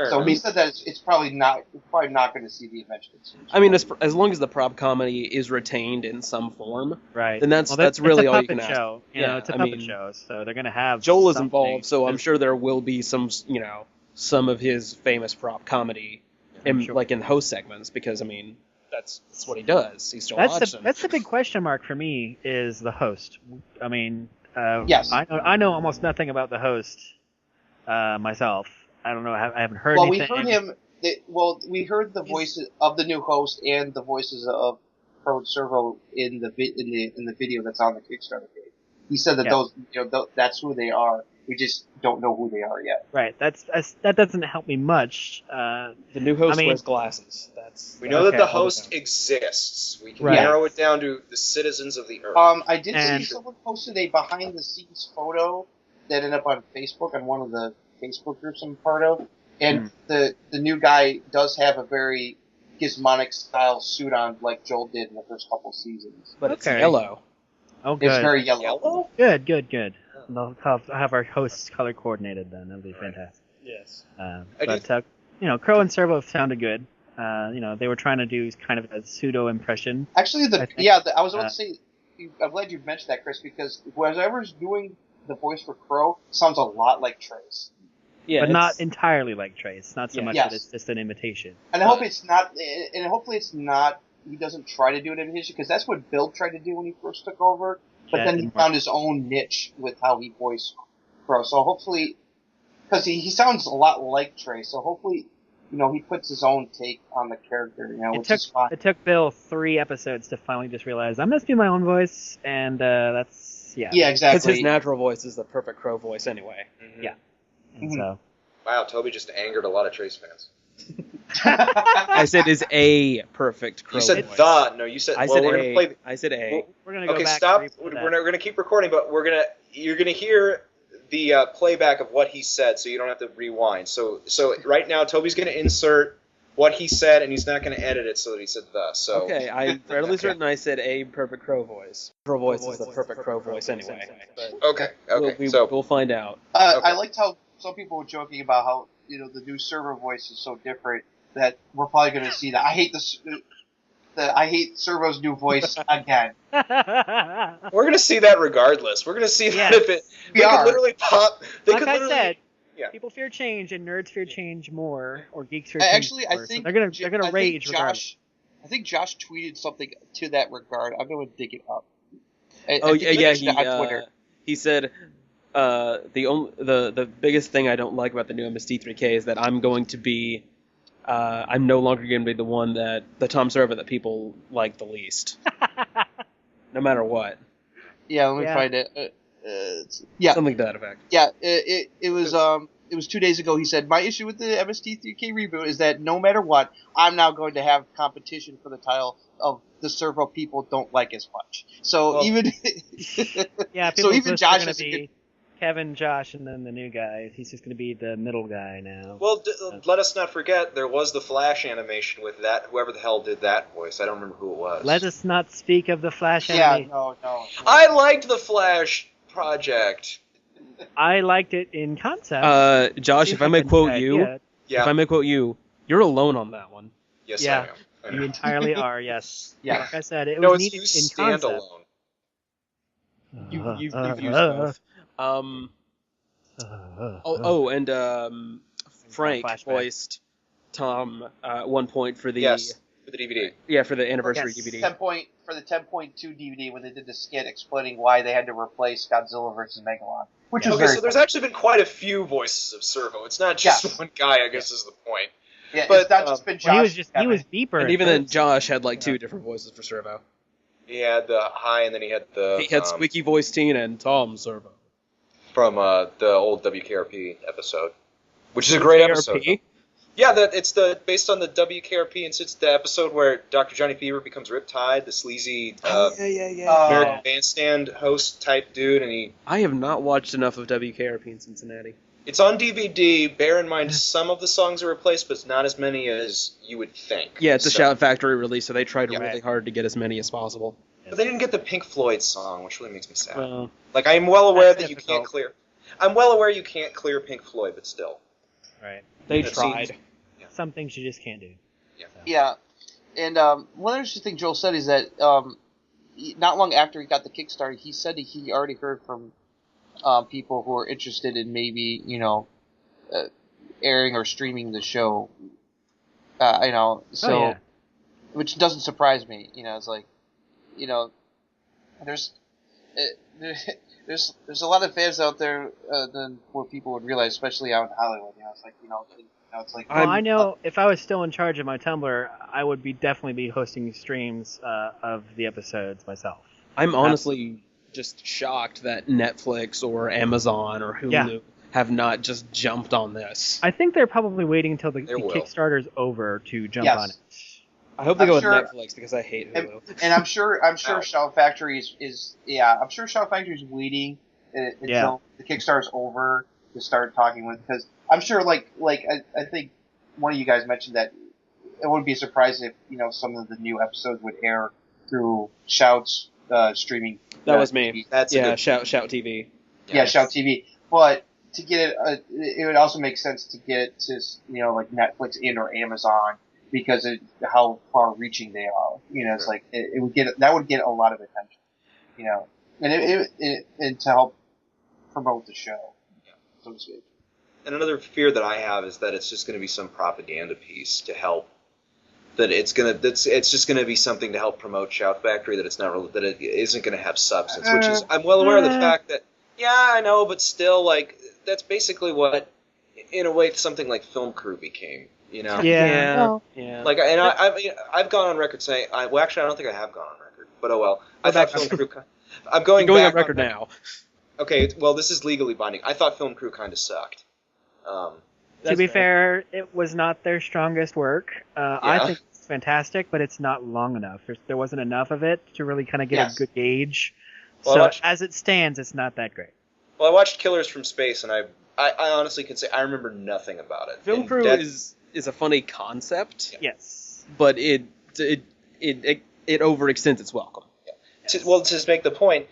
So he said that it's probably not going to see the invention exchange. I mean, as long as the prop comedy is retained in some form, right? Then that's really all you can ask. Show. It's a puppet show, so they're going to have Joel is involved, so I'm sure there will be some of his famous prop comedy like in host segments, because I mean that's what he does. He's Joel Hodgson. That's the big question mark for me, is the host. I mean, yes, I know almost nothing about the host myself. I don't know. I haven't heard anything. We heard him. We heard the voices of the new host and the voices of Pro and Servo in the video that's on the Kickstarter page. He said that those that's who they are. We just don't know who they are yet. Right. That doesn't help me much. The new host wears glasses. We know that the host exists. We can narrow it down to the citizens of the Earth. I did see someone posted a behind the scenes photo that ended up on Facebook on one of the Facebook groups I'm part of, and the new guy does have a very Gizmonic style suit on, like Joel did in the first couple seasons. But it's yellow. Oh, good. It's very yellow. Good. They'll have our hosts color coordinated then. That'll be fantastic. Yes. Crow and Servo sounded good. They were trying to do kind of a pseudo impression. Actually, I was about to say, I'm glad you mentioned that, Chris, because whoever's doing the voice for Crow sounds a lot like Trace. Yeah, but not entirely like Trace. Not so much that it's just an imitation. And I hope it's not. And hopefully it's not. He doesn't try to do an imitation, because that's what Bill tried to do when he first took over. But then he found his own niche with how he voiced Crow. So hopefully, because he sounds a lot like Trace. So hopefully, he puts his own take on the character. Which is fine. It took Bill 3 episodes to finally just realize I'm gonna do my own voice, and that's Yeah, exactly. Because his natural voice is the perfect Crow voice anyway. Mm-hmm. Yeah. And so. Wow, Toby just angered a lot of Trace fans. I said is a perfect Crow voice. You said voice. the. No, you said. I said I said a. We're gonna go okay, back. stop. We're gonna keep recording, but you're gonna hear the playback of what he said, so you don't have to rewind. So right now, Toby's going to insert what he said, and he's not going to edit it so that he said the. So Okay, I'm fairly certain I said a perfect crow voice. Crow voice is the perfect crow voice anyway. But okay. we'll find out. I liked how some people were joking about how the new server voice is so different that we're probably going to see that. I hate Servo's new voice again. We're going to see that regardless. We're going to see that if it. We could are. literally pop. They Like could I literally, said, yeah. people fear change, and nerds fear change more, or geeks fear change more. I So think they're gonna rage regardless. I think Josh tweeted something to that regard. I'm going to dig it up. Yeah. On Twitter. He said the biggest thing I don't like about the new MST3K is that I'm going to be I'm no longer going to be the Tom Servo that people like the least, no matter what. Yeah, let me find it. Yeah, something to that effect. Yeah, it was 2 days ago. He said, "My issue with the MST3K reboot is that no matter what, I'm now going to have competition for the title of the Servo people don't like as much." So even people even Josh is going to be Kevin, Josh, and then the new guy. He's just going to be the middle guy now. Well, let us not forget there was the Flash animation with that. Whoever the hell did that voice, I don't remember who it was. Let us not speak of the Flash animation. Yeah, no. I liked the Flash project. I liked it in concept. Josh, if I may quote you, you're alone on that one. Yes, I am. You entirely are. Yes. Yeah. Like I said, it was needed in concept. Standalone. You've used both. Frank voiced Tom at one point for the for the DVD. Yeah, for the anniversary DVD. 10.2 DVD when they did the skit explaining why they had to replace Godzilla vs. Megalon. Which was very there's actually been quite a few voices of Servo. It's not just one guy, I guess is the point. Yeah, but it's not just been Josh. He was Beeper. And even then, Josh had like two different voices for Servo. He had the high, and then he had Squeaky Voice Teen and Tom Servo. From the old WKRP episode, which is a great episode. Yeah, it's based on the WKRP, and it's the episode where Dr. Johnny Fever becomes Riptide, the sleazy American Bandstand host type dude, and I have not watched enough of WKRP in Cincinnati. It's on DVD. Bear in mind, some of the songs are replaced, but it's not as many as you would think. Yeah, it's a Shout Factory release, so they tried really hard to get as many as possible. But they didn't get the Pink Floyd song, which really makes me sad. I'm well aware that you can't clear. I'm well aware you can't clear Pink Floyd, but still. Right. They tried. Some things you just can't do. Yeah. And one interesting thing Joel said is that not long after he got the Kickstarter, he said he already heard from people who are interested in maybe, airing or streaming the show. Which doesn't surprise me. It's like, there's a lot of fans out there than what people would realize, especially out in Hollywood. It's like, it's like. Well, I know if I was still in charge of my Tumblr, I would definitely be hosting streams of the episodes myself. I'm honestly just shocked that Netflix or Amazon or Hulu have not just jumped on this. I think they're probably waiting until the Kickstarter's over to jump on it. I hope they go with Netflix because I hate Hulu. And I'm sure Shout Factory is Shout Factory is waiting until the Kickstarter's over to start talking with, because I'm sure I think one of you guys mentioned that it wouldn't be a surprise if some of the new episodes would air through Shout's streaming. That was me. TV. That's Shout TV. Yeah, Shout TV. But to get it would also make sense to get it to like Netflix and or Amazon, because of how far-reaching they are. It's like it would get a lot of attention. And to help promote the show, so to speak. And another fear that I have is that it's just going to be some propaganda piece to help. That it's just going to be something to help promote Shout Factory. That that it isn't going to have substance. Which is, I'm well aware of the fact that I know, but still, like, that's basically what, in a way, something like Film Crew became. Yeah. Like, and I've gone on record saying, actually, I don't think I have gone on record, but oh well. I thought Film Crew. I'm going back on record now. Okay, well, this is legally binding. I thought Film Crew kind of sucked. To be fair, it was not their strongest work. I think it's fantastic, but it's not long enough. There wasn't enough of it to really kind of get a good gauge. Well, as it stands, it's not that great. Well, I watched Killers from Space, and I honestly can say I remember nothing about it. Film And crew that- is a funny concept, Yes. but it overextends its welcome. to make the point,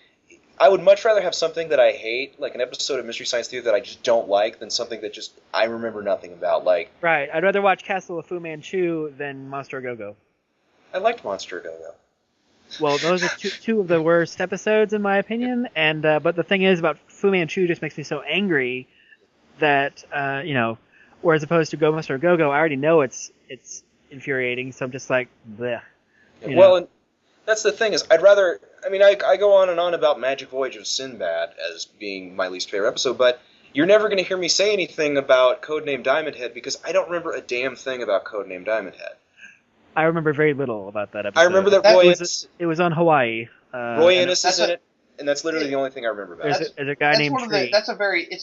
I would much rather have something that I hate, like an episode of Mystery Science Theater that I just don't like, than something that just I remember nothing about. Like, Right. I'd rather watch Castle of Fu Manchu than Monster Go-Go. I liked Monster Go-Go. Well, those are two of the worst episodes in my opinion. And but the thing is about Fu Manchu just makes me so angry that whereas opposed to Go Monster Go-Go, I already know it's infuriating. So I'm just like, bleh. Well, and that's the thing is, I'd rather. I mean, I go on and on about Magic Voyage of Sinbad as being my least favorite episode, but you're never going to hear me say anything about Codename Diamond Head because I don't remember a damn thing about Codename Diamond Head. I remember very little about that episode. I remember that it was on Hawaii. Roy Innes is in it, and that's literally the only thing I remember about it. There's a guy named Tree. It's a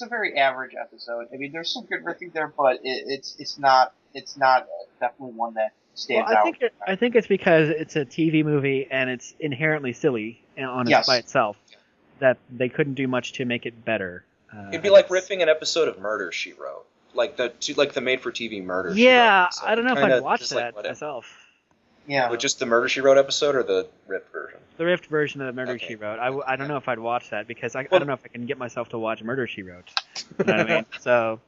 very average episode. I mean, there's some good riffing there, but it's not definitely one that stands out. I think it's because it's a TV movie and it's inherently silly by itself that they couldn't do much to make it better. It'd be like riffing an episode of Murder, She Wrote, like the made-for-TV Murder. Yeah, She Wrote I don't know if I'd watch that myself. Yeah, with just the Murder She Wrote episode or the ripped version. The riffed version of the Murder She Wrote. I don't know if I'd watch that because I don't know if I can get myself to watch Murder She Wrote. You know what I mean? So.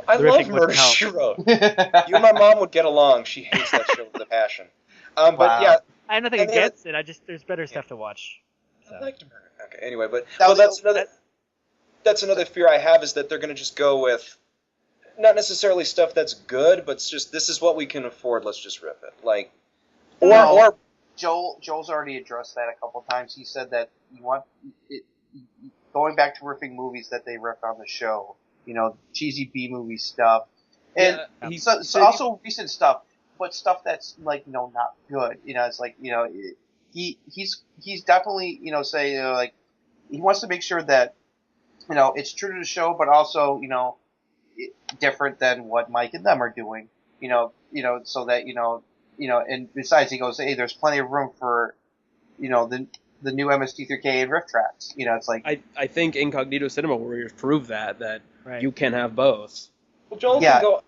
I love Murder She Wrote. You and my mom would get along. She hates that show with a passion. But yeah, I have nothing against it. There's better stuff to watch. So. I liked Murder. Okay, anyway, but that's another fear I have is that they're going to just go with not necessarily stuff that's good, but it's just this is what we can afford. Let's just rip it. Like, or Joel's already addressed that a couple times. He said that you want it, going back to riffing movies that they ripped on the show. Cheesy B-movie stuff. And also recent stuff, but stuff that's, not good. It's like, he's definitely, he wants to make sure that, it's true to the show, but also, different than what Mike and them are doing, so that, and besides he goes, hey, there's plenty of room for, the new MST3K and riff tracks. It's like I think Incognito Cinema Warriors prove that right. You can have both. Well, Joel can go.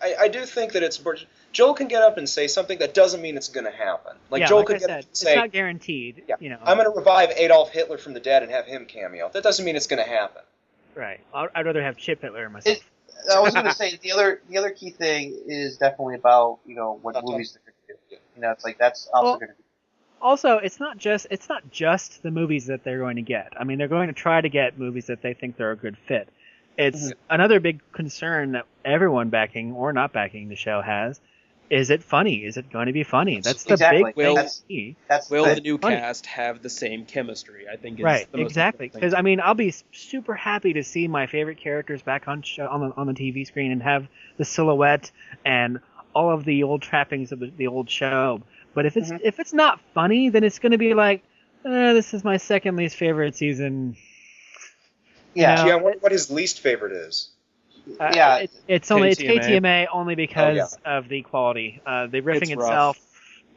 I do think that Joel can get up and say something that doesn't mean it's going to happen. Joel could get up and say, it's not guaranteed. Yeah, I'm going to revive Adolf Hitler from the dead and have him cameo. That doesn't mean it's going to happen. Right. I'd rather have Chip Hitler myself. I was going to say the other key thing is definitely about what movies they're going to do. It's like that's also going to be. Also, it's not just the movies that they're going to get. I mean, they're going to try to get movies that they think they're a good fit. It's another big concern that everyone backing or not backing the show has. Is it funny? Is it going to be funny? That's the big thing. Will the new cast have the same chemistry? I think is right, the most exactly. Because I mean, I'll be super happy to see my favorite characters back on the TV screen and have the silhouette and all of the old trappings of the old show. But if it's not funny, then it's going to be like, this is my second least favorite season. Yeah. Yeah. What his least favorite is? It's KTMA only because of the quality. The riffing itself.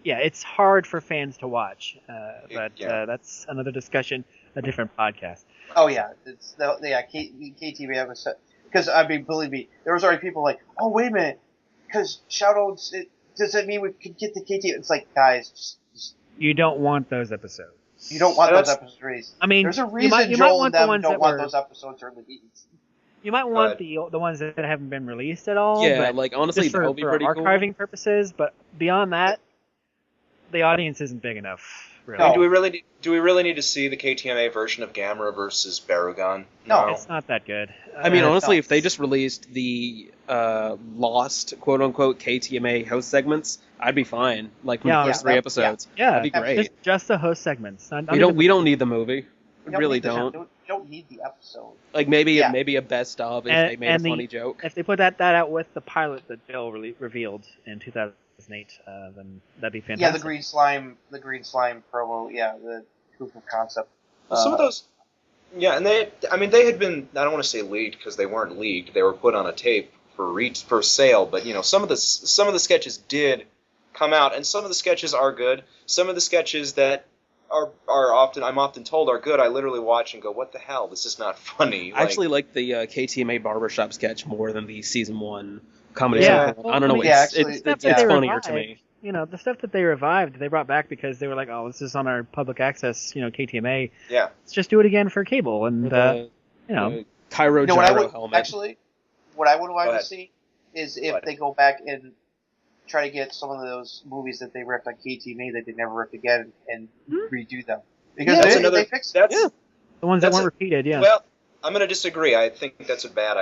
Yeah, it's hard for fans to watch. But that's another discussion, a different podcast. Oh yeah, KTMA episode. Because I mean, believe me, there was already people like, oh wait a minute, because Shoutouts. Does that mean we could get the KTMA? It's like, guys, just you don't want those episodes. You don't want those episodes released. I mean, there's a reason Joel and them don't want those episodes released. You might want the ones that haven't been released at all. Yeah, but honestly, that would be pretty cool. For archiving purposes, but beyond that, the audience isn't big enough. Really. No. Do we really need to see the KTMA version of Gamera versus Barugan? No, it's not that good. I mean, honestly, if they just released the lost quote unquote KTMA host segments, I'd be fine. From the first 3 episodes, that'd be great. Just the host segments. We don't need the movie. We really don't. You don't need the episode. Maybe a best of if they made a funny joke. If they put that out with the pilot that Bill revealed in 2008, then that'd be fantastic. Yeah, the green slime promo. Yeah, the proof of concept. Some of those. Yeah, and they had been. I don't want to say leaked because they weren't leaked. They were put on a tape for sale. But some of the sketches did come out, and some of the sketches are good. Some of the sketches that I'm often told are good, I literally watch and go, what the hell? This is not funny. I actually like the KTMA barbershop sketch more than the season 1 comedy. Yeah. Sitcom. I don't know. Yeah, It's they funnier revived, to me. You know, the stuff that they revived, they brought back because they were like, oh, this is on our public access, KTMA. Yeah. Let's just do it again for cable. And, Cairo gyro helmet. Actually, what I would like to see is if they go back and try to get some of those movies that they ripped on KTMA that they never ripped again and redo them. Because they fixed it. The ones that weren't repeated, yeah. Well, I'm going to disagree. I think that's a bad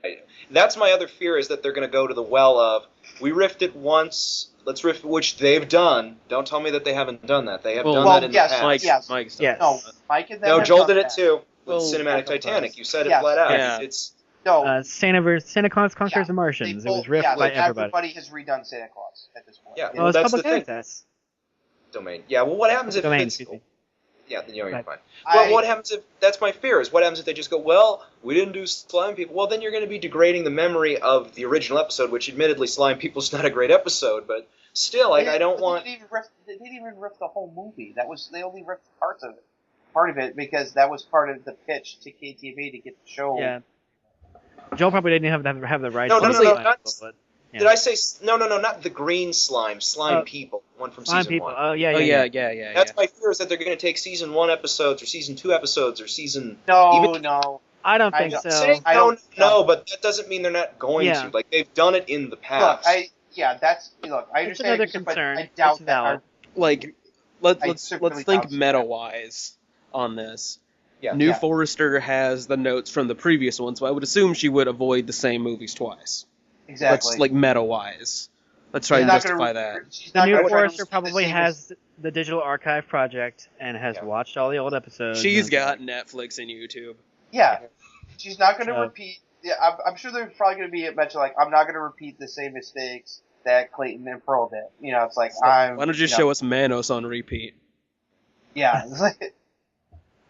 idea. That's my other fear, is that they're going to go to the well of, we riffed it once, let's riff it, which they've done. Don't tell me that they haven't done that. They have done that in the past. Mike's yes. No, Mike and them No, have Joel done did it that. too with Cinematic Titanic. You said it flat out. Yeah. It's Santa Claus Conquers the Martians. It was riffed by everybody. Everybody has redone Santa Claus at this point. Yeah, Well, it's that's public the thing. access. Domain. Yeah, well, what happens if Domain, it's... excuse me. Yeah, you're Right. fine. Well, what happens if... That's my fear, is what happens if they just go, well, we didn't do Slime People. Well, then you're going to be degrading the memory of the original episode, which admittedly Slime People's not a great episode, but still, I don't want... They didn't even riff the whole movie. They only riffed part of it, because that was part of the pitch to KTV to get the show. Yeah. Joel probably didn't have the rights. No, to no, the no, slime not- people, but, yeah. Did I say... No, not the green slime. Slime People. One from Slime season people. 1. Oh, yeah. That's my fear, is that they're going to take season 1 episodes or season 2 episodes or season... No. I don't think so. Saying no, but that doesn't mean they're not going to. Like, they've done it in the past. I understand. It's another but concern. I doubt It's valid. Like, let's certainly think doubt so. meta-wise on this. Yeah. New Forrester has the notes from the previous one, so I would assume she would avoid the same movies twice. Exactly. Let's, like, meta-wise. Let's try and justify that. The New Forrester probably has the Digital Archive Project and has watched all the old episodes. She's got Netflix and YouTube. Yeah. She's not going to repeat... Yeah, I'm sure there's probably going to be a mention like, I'm not going to repeat the same mistakes that Clayton and Pearl did. It's like, Why don't you just show us Manos on repeat? Yeah.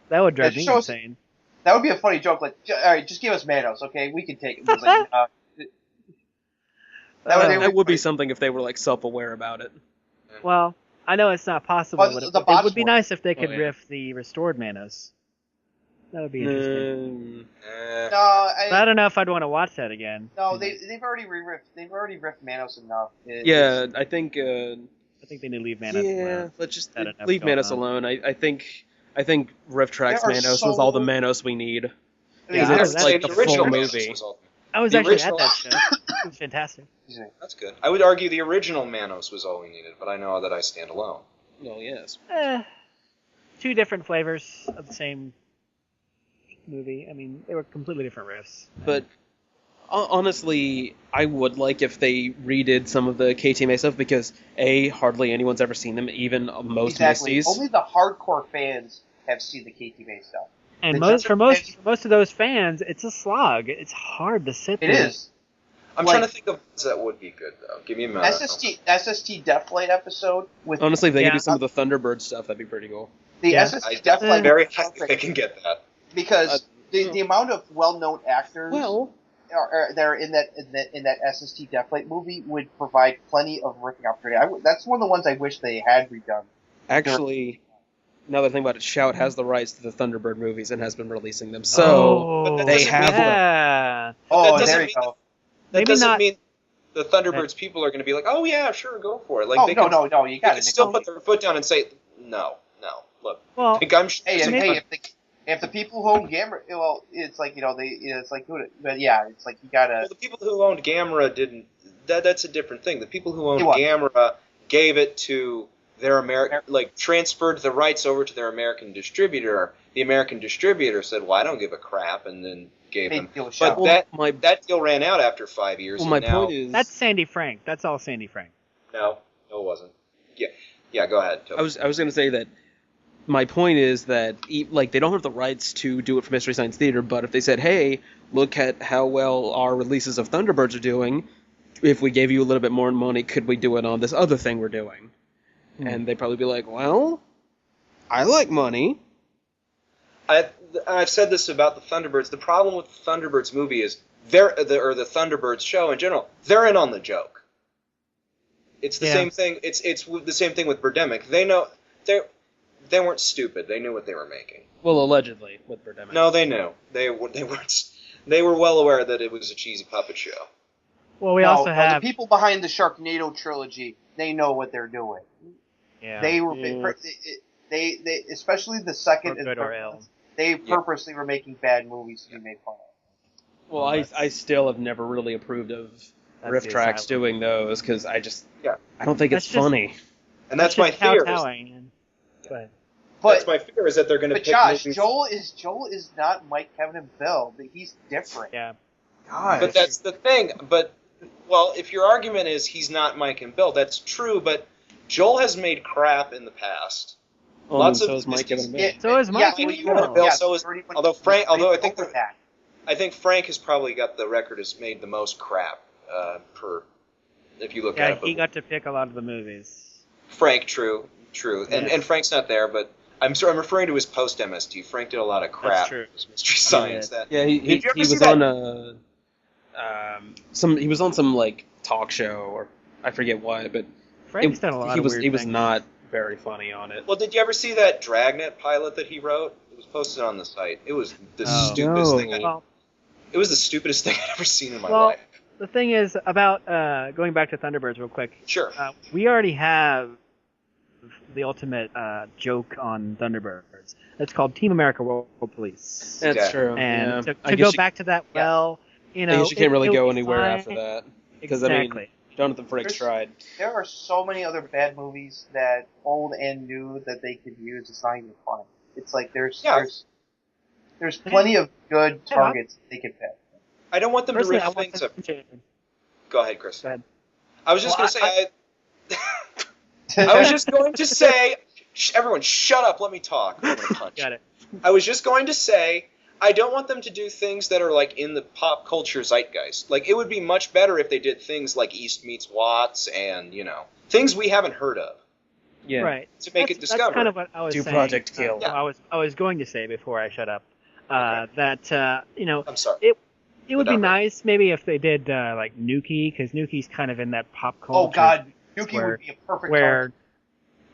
That would drive me insane. That would be a funny joke. Like, all right, just give us Manos, okay? We can take it. It's like, that would be something if they were, like, self-aware about it. Well, I know it's not possible, Well, but the it would be bots nice if they could riff the restored Manos. That would be interesting. I don't know if I'd want to watch that again. No, they've already riffed. They've already riffed Manos enough. I think they need to leave Manos alone. Yeah, let's just leave Manos alone. I think Riff Tracks Manos was all the Manos we need. Because it's like the full movie. I was actually at that show. It was fantastic. That's good. I would argue the original Manos was all we needed, but I know that I stand alone. Well, yes. 2 different flavors of the same movie. I mean, they were completely different riffs. But honestly, I would like if they redid some of the KTMA stuff because hardly anyone's ever seen them, even most Misties. Only the hardcore fans have seen the KTMA stuff. And for most of those fans, it's a slog. It's hard to sit there. It is. I'm trying to think of ones that would be good though. Give me a minute. SST Deathlight episode with. Honestly, if they could do some of the Thunderbird stuff, that'd be pretty cool. The SST Deathlight. I'm very happy they can get that. Because the amount of well-known actors that are in that SST Deathlight movie would provide plenty of riffing opportunity. That's one of the ones I wish they had redone. Actually, now that I think about it, Shout has the rights to the Thunderbird movies and has been releasing them, so they have them. There you go. That doesn't mean the Thunderbirds people are going to be like, oh yeah, sure, go for it. Like, no, you got to still put their foot down and say, no, look. Well, if the people who own Gamera, well, it's like it's like doing it, but yeah, it's like you gotta. Well, the people who owned Gamera didn't. That's a different thing. The people who owned Gamera gave it to their transferred the rights over to their American distributor. The American distributor said, "Well, I don't give a crap," and then gave them. But that deal ran out after 5 years. Well, my point is that's Sandy Frank. That's all Sandy Frank. No, it wasn't. Yeah. Go ahead, Toby. I was going to say that. My point is that, like, they don't have the rights to do it for Mystery Science Theater, but if they said, hey, look at how well our releases of Thunderbirds are doing, if we gave you a little bit more money, could we do it on this other thing we're doing? And they'd probably be like, well, I like money. I've said this about the Thunderbirds. The problem with the Thunderbirds movie is, or the Thunderbirds show in general, they're in on the joke. It's the same thing. It's the same thing with Birdemic. They know They weren't stupid. They knew what they were making. Well, allegedly with Birdemic. No, they knew. They weren't. They were well aware that it was a cheesy puppet show. Well, we also have the people behind the Sharknado trilogy. They know what they're doing. Yeah. They were they especially the second and good or third ill. ones, they purposely were making bad movies to be made fun of. Well, I still have never really approved of Riff Tracks doing those because I don't think it's funny. And that's my fear. But that's my fear is that they're going to. But Josh, Joel is not Mike, Kevin, and Bill. He's different. Yeah. God. But that's the thing. But well, if your argument is he's not Mike and Bill, that's true. But Joel has made crap in the past. Lots of so is Mike and Bill. So is Mike and Bill. So is although Frank. Although I think Frank has probably got the record has made the most crap per. If you look at it. Yeah, he got to pick a lot of the movies. Frank, true, and Frank's not there, but I'm referring to his post MST. Frank did a lot of crap. That's true. Mystery Science. He was on he was on some like talk show or I forget what, but Frank's done a lot of weird he was things. not very funny on it. Well, did you ever see that Dragnet pilot that he wrote? It was posted on the site. It was the stupidest thing. It was the stupidest thing I'd ever seen in my life. The thing is about going back to Thunderbirds real quick. Sure. We already have the ultimate joke on Thunderbirds. It's called Team America World Police. That's true. And to go back to that, I guess you can't really go anywhere after that. Because exactly. I mean, Jonathan Frakes tried. There are so many other bad movies that old and new that they could use. It's not even funny. It's like there's plenty of good targets they could pick. I don't want them to riff things up. Go ahead, Chris. Go ahead. I was just going to say. I was just going to say. Everyone, shut up. Let me talk. I'm going to punch. Got it. I was just going to say. I don't want them to do things that are like in the pop culture zeitgeist. Like it would be much better if they did things like East Meets Watts and things we haven't heard of. Yeah. Right. To make it discovered. That's kind of what I was saying. Project Kill. I was going to say before I shut up that I'm sorry. It would be nice maybe if they did like Nuki, because Nuki's kind of in that pop culture. Oh God, Nuki would be a perfect where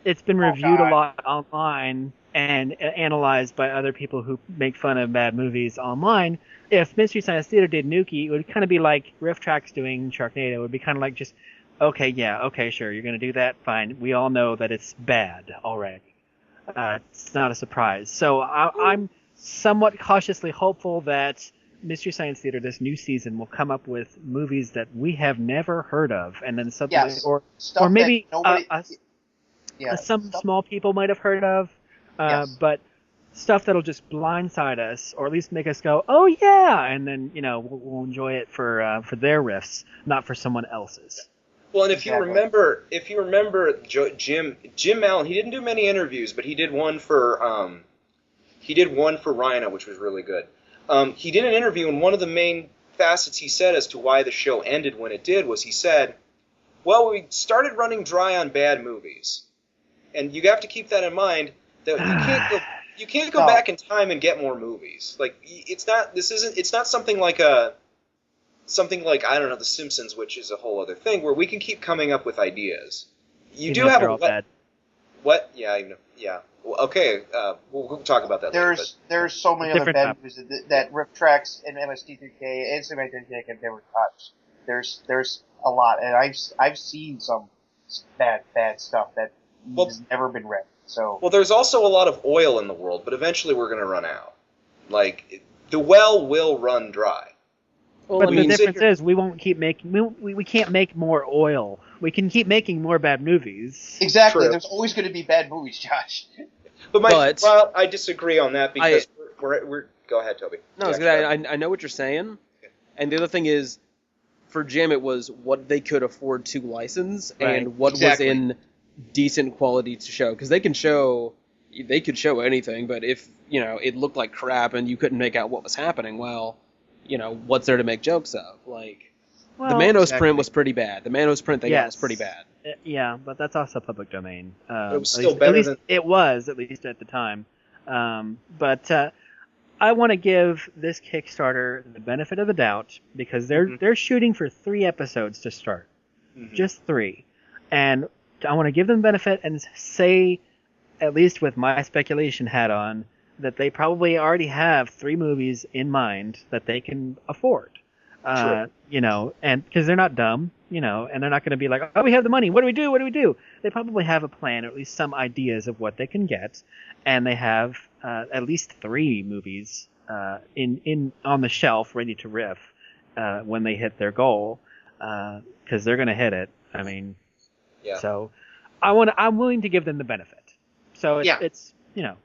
it's been reviewed a lot online and analyzed by other people who make fun of bad movies online. If Mystery Science Theater did Nuki, it would kind of be like Riff Tracks doing Sharknado. It would be kind of like just, okay, sure, you're going to do that, fine. We all know that it's bad already. It's not a surprise. So I'm somewhat cautiously hopeful that Mystery Science Theater this new season will come up with movies that we have never heard of, and then something or maybe some small people might have heard of, but stuff that'll just blindside us, or at least make us go, "Oh yeah," and then we'll enjoy it for their riffs, not for someone else's. Well, and if you remember Jim Allen, he didn't do many interviews, but he did one for Rhino, which was really good. He did an interview, and one of the main facets he said as to why the show ended when it did was he said, well, we started running dry on bad movies. And you have to keep that in mind, that you can't go back in time and get more movies. Like, it's not something like I don't know, The Simpsons, which is a whole other thing, where we can keep coming up with ideas. You do have a... What? Yeah. Well, okay, we'll talk about that later. There's so many other bad movies that Riff Tracks and MST3K and MST3K have never touched. There's a lot, and I've seen some bad stuff that has never been read. So there's also a lot of oil in the world, but eventually we're going to run out. Like the well will run dry. Well, but the difference is we won't keep making. We can't make more oil. We can keep making more bad movies. Exactly. True. There's always going to be bad movies, Josh. But I disagree on that because we're go ahead, Toby. No, I know what you're saying, and the other thing is, for Jim, it was what they could afford to license and what was in decent quality to show, because they could show anything, but if it looked like crap and you couldn't make out what was happening, well, what's there to make jokes of? Like, the Manos print was pretty bad. The Manos print they got was pretty bad. Yeah, but that's also public domain. It was still better it was, at least at the time. But I want to give this Kickstarter the benefit of the doubt, because they're shooting for 3 episodes to start. Mm-hmm. Just 3. And I want to give them benefit and say at least with my speculation hat on, that they probably already have 3 movies in mind that they can afford. You know, and because they're not dumb, you know, and they're not going to be like, oh, we have the money. What do we do? What do we do? They probably have a plan, or at least some ideas of what they can get, and they have at least 3 movies in on the shelf ready to riff when they hit their goal, because they're going to hit it. I mean, so I'm willing to give them the benefit. So it's you know,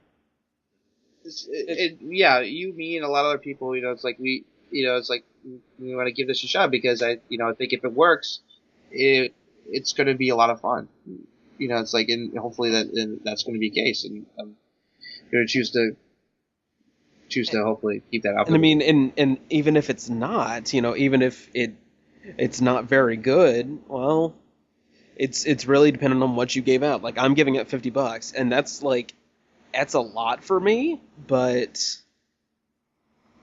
you, me, and a lot of other people, you know, it's like we want to give this a shot because I think if it works, it's going to be a lot of fun. You know, it's like, and hopefully that's going to be the case, and I'm going to choose to hopefully keep that up. And I mean, and even if it's not, you know, even if it's not very good, well, it's really dependent on what you gave out. Like, I'm giving it $50, and that's a lot for me, but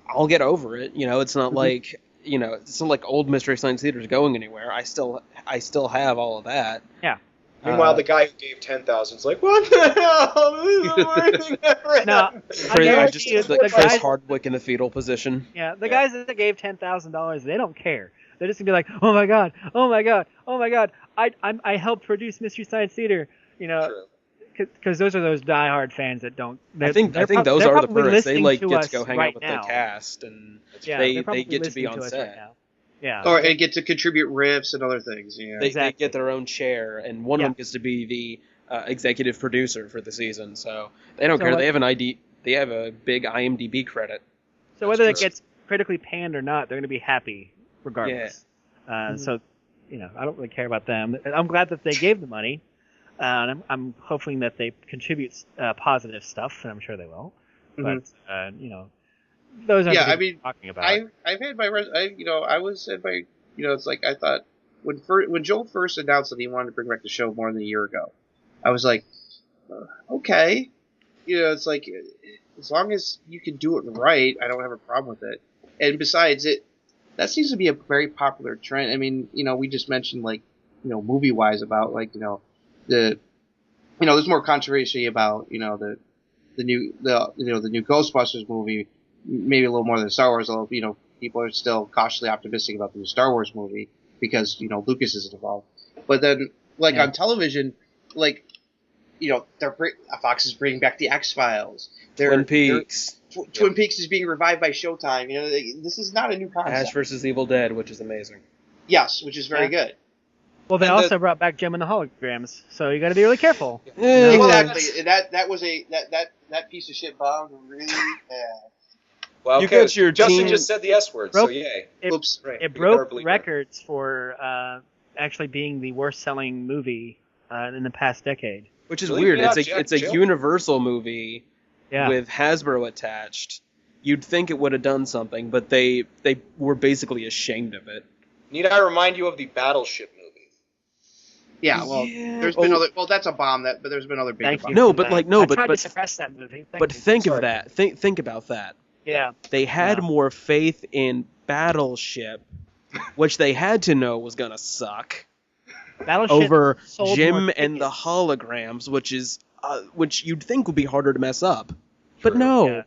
I'll get over it. You know, it's not like, you know, it's not like old Mystery Science Theater is going anywhere. I still have all of that. Yeah. Meanwhile, the guy who gave 10,000 is like, what the hell? This is the worst thing ever happened. Chris Hardwick in the fetal position. Yeah, the guys that gave $10,000, they don't care. They're just gonna be like, oh my god, oh my god, oh my god. I helped produce Mystery Science Theater. You know. True. Because those are those diehard fans that don't. I think those are the perks. They get to go hang out with the cast, and they get to be on set. Or they get to contribute riffs and other things. Yeah, they get their own chair, and one of them gets to be the executive producer for the season. So they don't care. They have an ID. They have a big IMDb credit. So whether it gets critically panned or not, they're going to be happy regardless. Yeah. So you know, I don't really care about them. I'm glad that they gave the money. And I'm hoping that they contribute positive stuff, and I'm sure they will. But you know, those are I'm talking about. I've had my I was at my it's like I thought when Joel first announced that he wanted to bring back the show more than a year ago, I was like, okay, you know, it's like as long as you can do it right, I don't have a problem with it. And besides, that seems to be a very popular trend. I mean, you know, we just mentioned like movie wise about like there's more controversy about the new Ghostbusters movie, maybe a little more than Star Wars. Although people are still cautiously optimistic about the new Star Wars movie because Lucas isn't involved. But then on television, Fox is bringing back the X-Files. Twin Peaks. Twin Peaks is being revived by Showtime. This is not a new concept. Ash vs. Evil Dead, which is amazing. Yes, which is very good. Well, they also brought back Gem and the Holograms, so you got to be really careful. Exactly. That was that piece of shit bombed really bad. Well, okay. Justin just said the S word, so yay. It broke records for actually being the worst-selling movie in the past decade. Which is weird. It's a Universal movie with Hasbro attached. You'd think it would have done something, but they were basically ashamed of it. Need I remind you of the Battleship movie? Yeah, well, there's been other. Well, that's a bomb. But there's been other big. Bombs. No, but I tried to suppress that movie. Think of that. Think about that. Yeah. They had more faith in Battleship, which they had to know was gonna suck. Battleship over Jim and the Holograms, which you'd think would be harder to mess up, but no.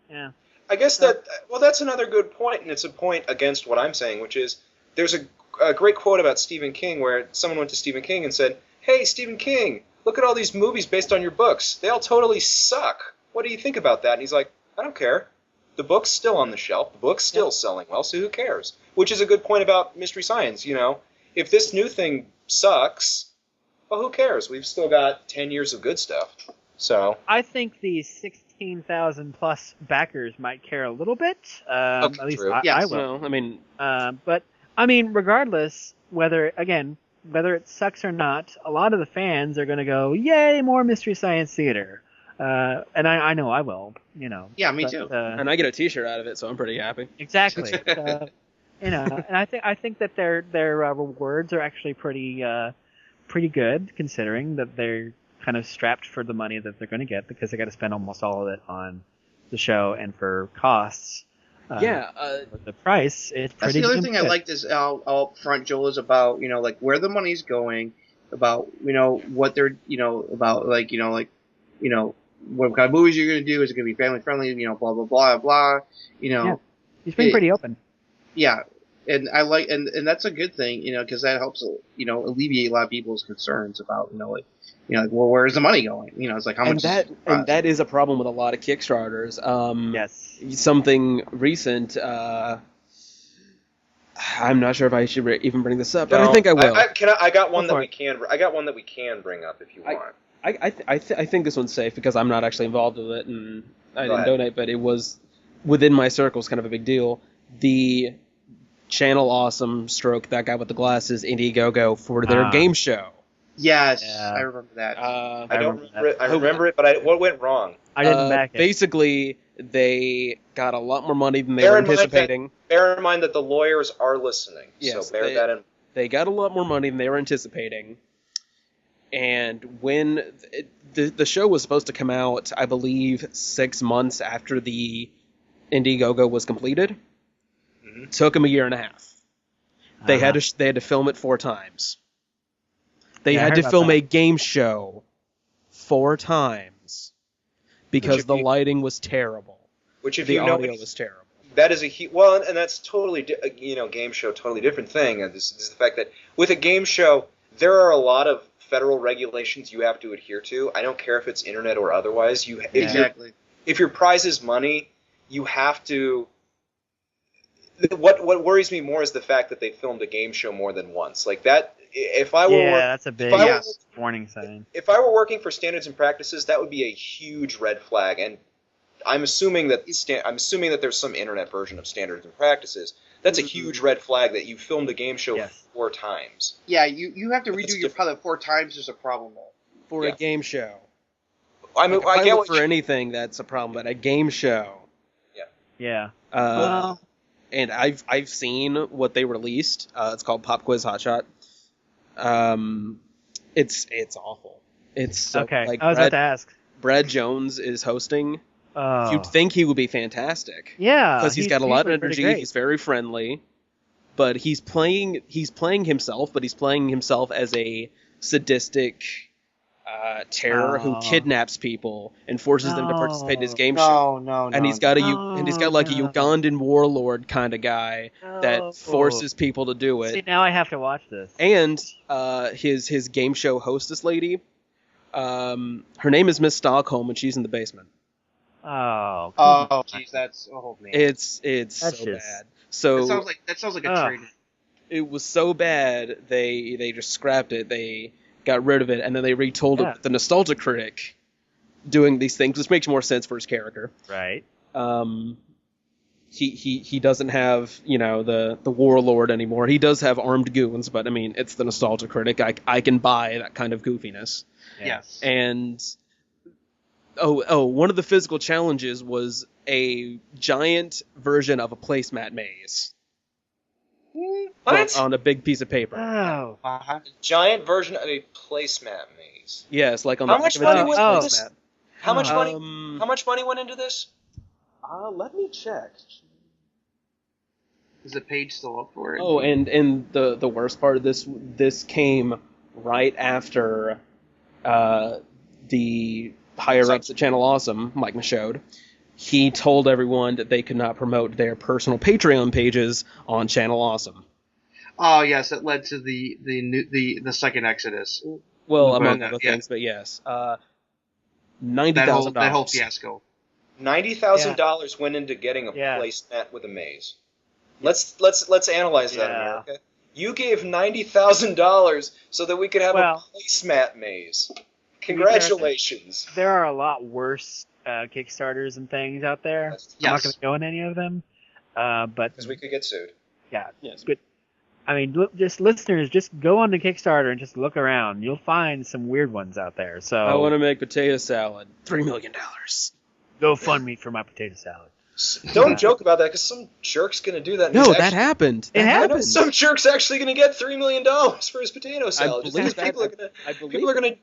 Yeah. I guess that's another good point, and it's a point against what I'm saying, which is there's a great quote about Stephen King where someone went to Stephen King and said, "Hey, Stephen King, look at all these movies based on your books. They all totally suck. What do you think about that?" And he's like, "I don't care. The book's still on the shelf. The book's still selling well, so who cares?" Which is a good point about Mystery Science. If this new thing sucks, well, who cares? We've still got 10 years of good stuff. So I think the 16,000 plus backers might care a little bit. At least I will. Well, but regardless, whether it sucks or not, a lot of the fans are going to go, "Yay, more Mystery Science Theater!" And I know I will. Yeah, me too. And I get a T-shirt out of it, so I'm pretty happy. Exactly. And I think that their rewards are actually pretty good, considering that they're kind of strapped for the money that they're going to get because they got to spend almost all of it on the show and for costs. The price, it's pretty. That's the other thing I liked is how upfront Joel is about, where the money's going, about, what they're, about what kind of movies you're going to do. Is it going to be family friendly? Blah, blah, blah, blah. Yeah. He's been pretty open. Yeah. And I like, and that's a good thing, because that helps, alleviate a lot of people's concerns about, well, where's the money going? It's like how much. And that is a problem with a lot of Kickstarters. Yes. Something recent. I'm not sure if I should even bring this up, but I think I will. I got one that we can. I got one that we can bring up if you want. I think this one's safe because I'm not actually involved with it and I didn't donate, but it was within my circle. It's kind of a big deal. The Channel Awesome stroke that guy with the glasses Indiegogo for their game show. Yes, I remember that. I don't remember it. I remember it, but what went wrong? I didn't back it. Basically, they got a lot more money than they were anticipating. Bear in mind that the lawyers are listening, yes, so bear that in mind. They got a lot more money than they were anticipating. And when the show was supposed to come out, I believe 6 months after the Indiegogo was completed, took them a year and a half. They had to film it 4 times. They had to film a game show 4 times because the lighting was terrible. Which, if the you know, audio was terrible. That is and that's totally game show, totally different thing. And this is the fact that with a game show, there are a lot of federal regulations you have to adhere to. I don't care if it's internet or otherwise. If your prize is money, you have to. What worries me more is the fact that they filmed a game show more than once. Like that. If I were that's a big warning sign. If I were working for standards and practices, that would be a huge red flag. And I'm assuming that there's some internet version of standards and practices. That's a huge red flag that you filmed a game show 4 times. Yeah, you have to redo your pilot 4 times. There's a problem there. For a game show. I get what for anything that's a problem, but a game show. Yeah. And I've seen what they released. It's called Pop Quiz Hotshot. It's awful. It's so, okay. I was about to ask. Brad Jones is hosting. Oh. You'd think he would be fantastic. Yeah, because he's got a lot of energy. He's very friendly, but he's playing himself. But he's playing himself as a sadistic terror who kidnaps people and forces them to participate in his game show. And he's got a Ugandan warlord kind of guy that forces people to do it. See, now I have to watch this. And his game show hostess lady, her name is Miss Stockholm, and she's in the basement. Oh, jeez, that's man. It's so bad. So that sounds like a training. It was so bad they just scrapped it. They got rid of it, and then they retold it with the Nostalgia Critic doing these things, which makes more sense for his character. Right. He doesn't have the warlord anymore. He does have armed goons, but I mean it's the Nostalgia Critic. I can buy that kind of goofiness. Yes. And one of the physical challenges was a giant version of a placemat maze. What? On a big piece of paper. Oh. A giant version of a placemat maze. Yes, like on How the much money went into this? placemat. How much money went into this? Let me check. Is the page still up for it? Oh, and the worst part of this came right after the higher-ups at Channel Awesome, Mike Michaud, he told everyone that they could not promote their personal Patreon pages on Channel Awesome. Oh yes, it led to the second Exodus. Well, among other things, but yes, $90,000. That whole fiasco. $90,000 went into getting a placemat with a maze. Let's analyze that, America. You gave $90,000 so that we could have a placemat maze. Congratulations. There are a lot worse Kickstarters and things out there. I'm not going to go in any of them. But because we could get sued. Yeah. Yes. But I mean, just listeners, just go on to Kickstarter and just look around. You'll find some weird ones out there. So I want to make potato salad. $3 million. Go fund me for my potato salad. Don't joke about that, because some jerk's going to do that. No, that happened. It happened. Some jerk's actually going to get $3 million for his potato salad. People are going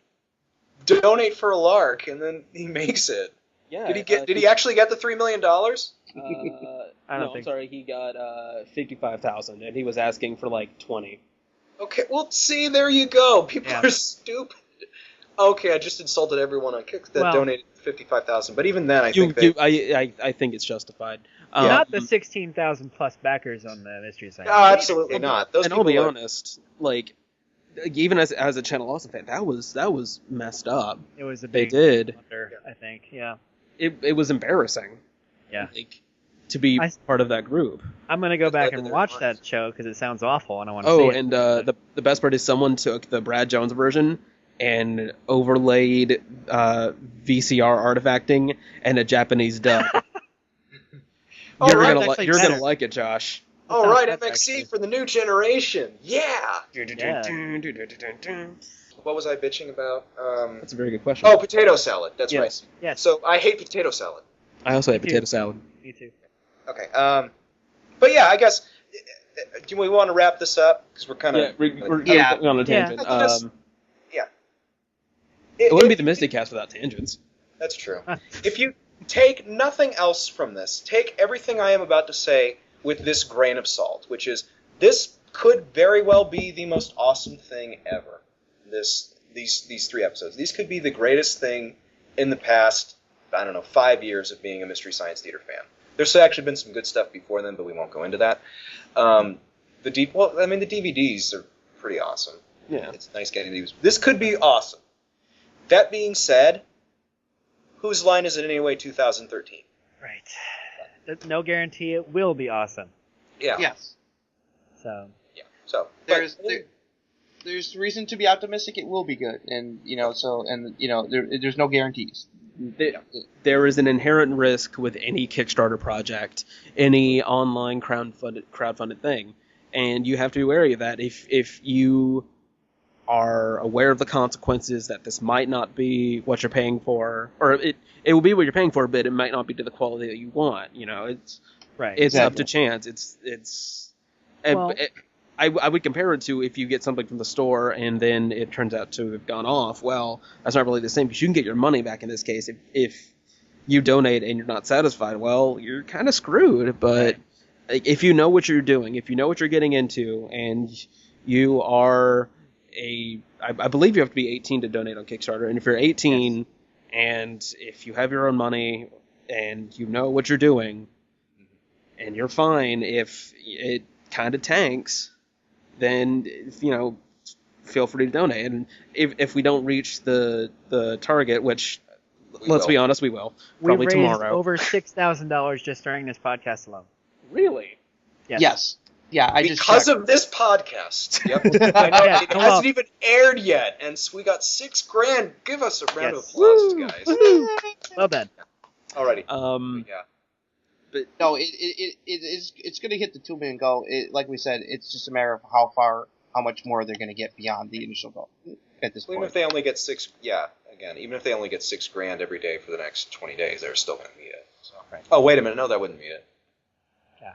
to donate for a lark, and then he makes it. Yeah. Did he actually get the $3 million? I'm sorry. He got $55,000, and he was asking for like $20. Okay, well, see, there you go. People are stupid. Okay, I just insulted everyone on Kick that donated 55,000. But even then, I think I think it's justified. Not the 16,000 plus backers on the Mystery Science. No, absolutely not. Those and I'll be honest, like even as a Channel Awesome fan, that was messed up. It was a big blunder, I think. Yeah. It was embarrassing. Yeah. Like, to be part of that group. I'm gonna go back and watch that show because it sounds awful and I want to see it. Oh, and the best part is someone took the Brad Jones version and overlaid VCR artifacting and a Japanese dub. You're gonna like it, Josh. All right, MXC for the new generation. Yeah. What was I bitching about? That's a very good question. Oh, potato salad. That's right. Yes. So I hate potato salad. I also hate potato salad. Me too. Okay. But yeah, I guess. Do we want to wrap this up? Because we're kind of we're on a tangent. It wouldn't be the MSTieCast without tangents. That's true. If you take nothing else from this, take everything I am about to say with this grain of salt, which is this could very well be the most awesome thing ever. These 3 episodes. These could be the greatest thing in the past, 5 years of being a Mystery Science Theater fan. There's actually been some good stuff before then, but we won't go into that. The DVDs are pretty awesome. Yeah. It's nice getting these. This could be awesome. That being said, whose line is it anyway 2013? Right. There's no guarantee it will be awesome. Yeah. Yes. Yeah. So there's reason to be optimistic. It will be good, and there's no guarantees. There is an inherent risk with any Kickstarter project, any online crowdfunded thing, and you have to be wary of that. If you are aware of the consequences that this might not be what you're paying for, or it will be what you're paying for, but it might not be to the quality that you want. It's right. It's up to chance. I would compare it to if you get something from the store and then it turns out to have gone off. Well, that's not really the same because you can get your money back in this case. If you donate and you're not satisfied, well, you're kind of screwed. But if you know what you're doing, if you know what you're getting into, and you are I believe you have to be 18 to donate on Kickstarter. And if you're 18 and if you have your own money and you know what you're doing and you're fine, if it kind of tanks, then, feel free to donate. And if we don't reach the target, which, let's be honest, we will. Probably we raised tomorrow. over $6,000 just during this podcast alone. Really? Yes. Yeah, because of this podcast. Yep. I know it hasn't even aired yet, and so we got $6,000. Give us a round of applause, guys. Well done. Alrighty. Yeah. But no, it's going to hit the 2 million goal. Like we said, it's just a matter of how much more they're going to get beyond the initial goal at this point. Even if they only get even if they only get $6,000 every day for the next 20 days, they're still going to meet it. So. Right. Oh, wait a minute, no, that wouldn't meet it. Yeah.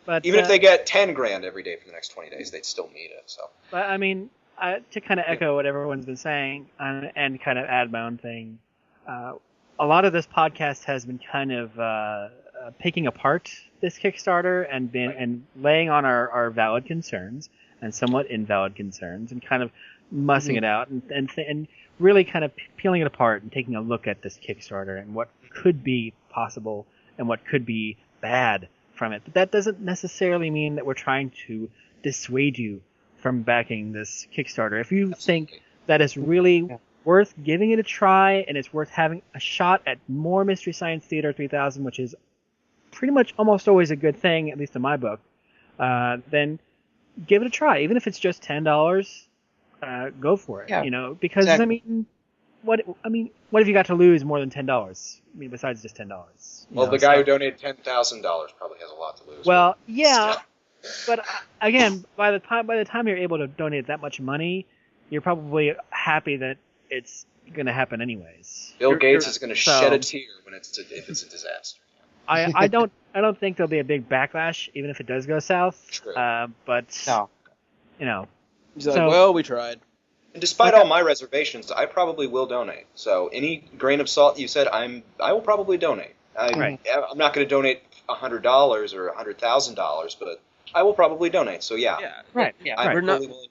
But even if they get $10,000 every day for the next 20 days, they'd still meet it. So. But I mean, to kind of echo what everyone's been saying and kind of add my own thing, a lot of this podcast has been kind of picking apart this Kickstarter and laying on our valid concerns and somewhat invalid concerns and kind of mussing it out and really kind of peeling it apart and taking a look at this Kickstarter and what could be possible and what could be bad from it. But that doesn't necessarily mean that we're trying to dissuade you from backing this Kickstarter. If you think that it's really worth giving it a try and it's worth having a shot at more Mystery Science Theater 3000, which is pretty much almost always a good thing, at least in my book, then give it a try. Even if it's just $10, go for it. Yeah, because exactly. What have you got to lose more than $10? Besides just $10. Well, the guy who donated $10,000 probably has a lot to lose. Well, yeah, but again, by the time you're able to donate that much money, you're probably happy that it's going to happen anyways. Bill Gates is going to shed a tear if it's a disaster. I don't think there'll be a big backlash, even if it does go south. True. But no. He's like, well, we tried. And despite all my reservations, I probably will donate. So any grain of salt you said, I will probably donate. I'm not going to donate $100 or $100,000, but I will probably donate. So yeah. Right. I'm We're not. willing.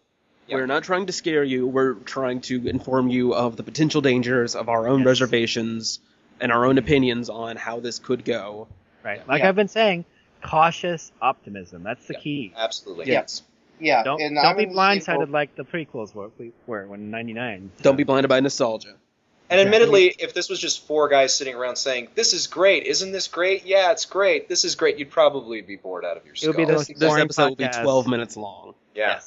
Yeah. We're not trying to scare you. We're trying to inform you of the potential dangers of our own reservations and our own opinions on how this could go. Right. Like I've been saying, cautious optimism. That's the key. Absolutely. Yes. Yeah. Don't be blindsided like the prequels were when 99. Don't be blinded by nostalgia. And admittedly, if this was just four guys sitting around saying, "This is great, isn't this great? Yeah, it's great. This is great," you'd probably be bored out of your skull. It would be the most This boring episode will be podcast. 12 minutes long. Yeah.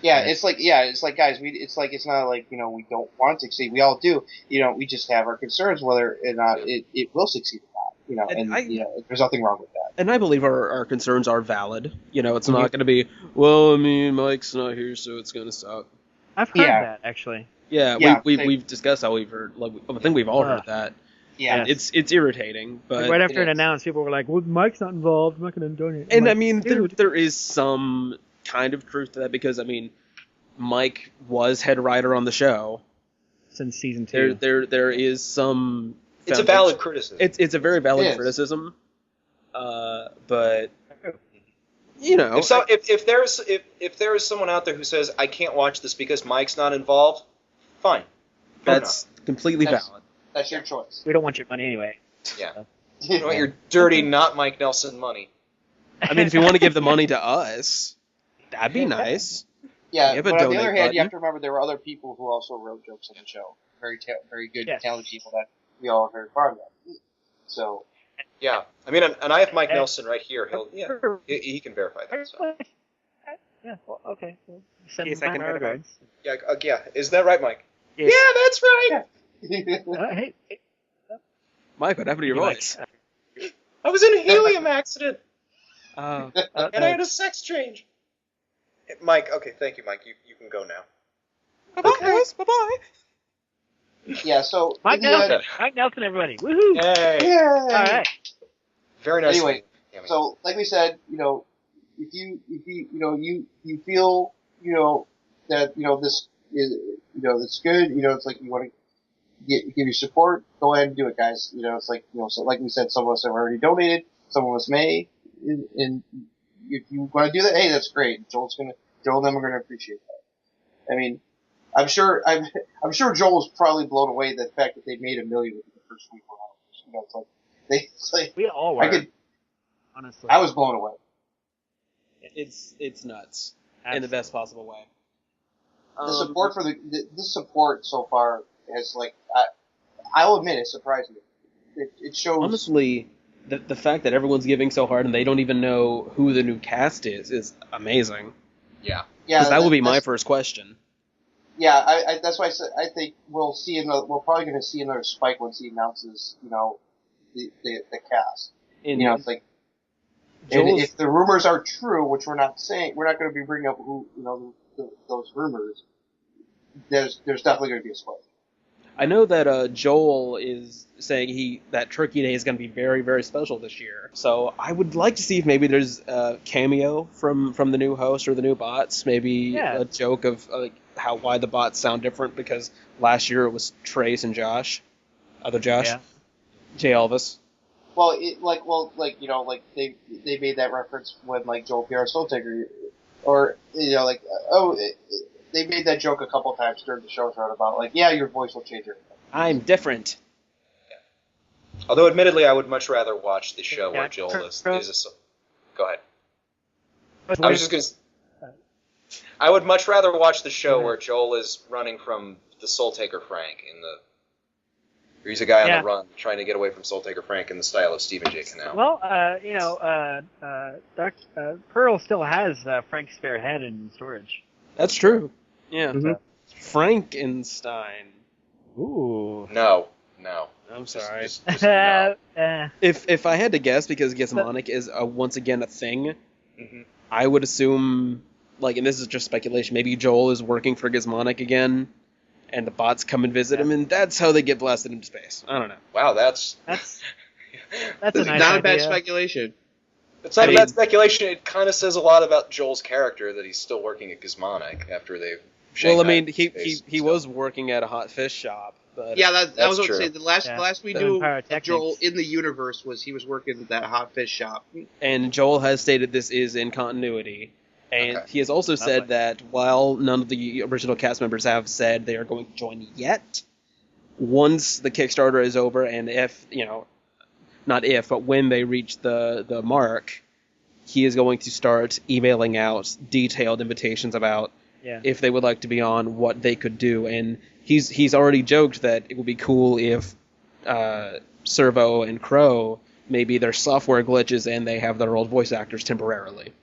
Yeah, it's like guys, it's not like, we don't want it to succeed. We all do. We just have our concerns whether or not it will succeed or not. There's nothing wrong with that. And I believe our concerns are valid. It's not going to be, well, I mean, Mike's not here, so it's going to suck. I've heard that, actually. Yeah, we've discussed how we've heard, I think we've all heard that. Yeah. And it's irritating, but... Right after it announced, people were like, well, Mike's not involved, I'm not going to donate. And I mean, there is some kind of truth to that, because, I mean, Mike was head writer on the show. Since season 2. There is some... It's a valid criticism. It's a very valid criticism. But... If there is someone out there who says, I can't watch this because Mike's not involved, fine. That's completely valid. That's your choice. We don't want your money anyway. Yeah. You don't want your dirty, not Mike Nelson money. I mean, if you want to give the money to us, that'd be nice. Yeah, but on the other hand, you have to remember there were other people who also wrote jokes on the show. Very good, talented people that we all are very fond of. So... Yeah, I mean, and I have Mike Nelson right here. He can verify that. So. Yeah, well, okay. Well, send Yes, him I can my verify. regards. Yeah, isn't that right, Mike? Yes. Yeah, that's right. Hey, Mike, what happened to your voice? I was in a helium accident, Oh. and I had a sex change. Mike, okay, thank you, Mike. You can go now. Bye-bye, guys. Bye-bye. Yeah, so... Mike Nelson, everybody. Woohoo! Hey. All right. Very nice. Anyway, so, like we said, if you feel, that, this is, that's good, it's like you want to give your support, go ahead and do it, guys. It's like, so like we said, some of us have already donated, some of us may, and if you want to do that, hey, that's great. Joel and them are gonna appreciate that. I mean, I'm sure Joel was probably blown away the fact that they made $1 million within the first week. It's like We all were. Honestly. I was blown away. It's nuts in the best possible way. The support for this support so far has I'll admit it surprised me. It shows. Honestly, the fact that everyone's giving so hard and they don't even know who the new cast is amazing. Yeah. Because that would be my first question. Yeah, that's why I think we're probably going to see another spike once he announces, the cast. It's like, and if the rumors are true, which we're not going to be bringing up who, those rumors, there's definitely going to be a spike. I know that Joel is saying that Turkey Day is going to be very, very special this year. So I would like to see if maybe there's a cameo from the new host or the new bots. Maybe a joke of why the bots sound different, because last year it was Trace and Josh. Other Josh. Yeah. Jay Elvis. Well, they made that reference when Joel Pierre Soul Taker, or they made that joke a couple times during the show about your voice will change everything. I'm different. Yeah. Although, admittedly, I would much rather watch the show where Joel is a. Go ahead. I was just gonna. I would much rather watch the show where Joel is running from the Soul Taker Frank he's a guy on the run trying to get away from Soul Taker Frank in the style of Stephen J. Cannell. Well, Pearl still has Frank's spare head in storage. That's true. Yeah. Mm-hmm. Frankenstein. Ooh. No. I'm sorry. Just no. If I had to guess, because Gizmonic is once again a thing, I would assume, and this is just speculation, maybe Joel is working for Gizmonic again, and the bots come and visit him, and that's how they get blasted into space. I don't know. Wow, that's a nice not idea. a bad speculation. It's not a bad speculation. It kind of says a lot about Joel's character that he's still working at Gizmonic after they've. Well, I mean, he was working at a hot fish shop. But yeah, that was what I was true. saying. The last we knew of Joel in the universe was he was working at that hot fish shop. And Joel has stated this is in continuity. And Okay. he has also said that while none of the original cast members have said they are going to join yet, once the Kickstarter is over and if, not if, but when they reach the mark, he is going to start emailing out detailed invitations about if they would like to be on, what they could do. And he's already joked that it would be cool if Servo and Crow, maybe their software glitches and they have their old voice actors temporarily.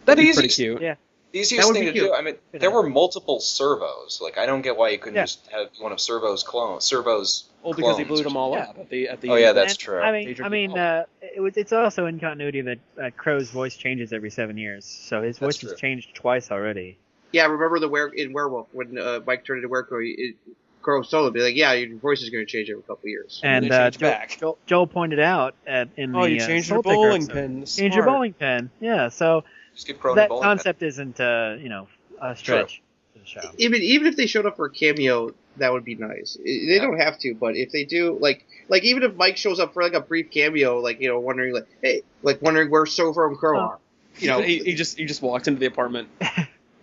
That'd be pretty cute. Yeah. The easiest thing to do, I mean, there were multiple servos. Like, I don't get why you couldn't just have one of Servo's clones. Well, because he blew them all up at the Oh, yeah, that's true. It's also in continuity that Crow's voice changes every 7 years, so his voice has changed twice already. Yeah, remember in Werewolf when Mike turned into Werewolf, Crow told him, be like, yeah, your voice is going to change every couple of years. And Joel pointed out in the you changed your bowling pin. Change your bowling pin. Yeah, so just give Crow that the concept pin. Isn't a stretch to the show. Even if they showed up for a cameo, that would be nice. They don't have to, but if they do, like even if Mike shows up for like a brief cameo, wondering where Servo and Crow are. He just walked into the apartment.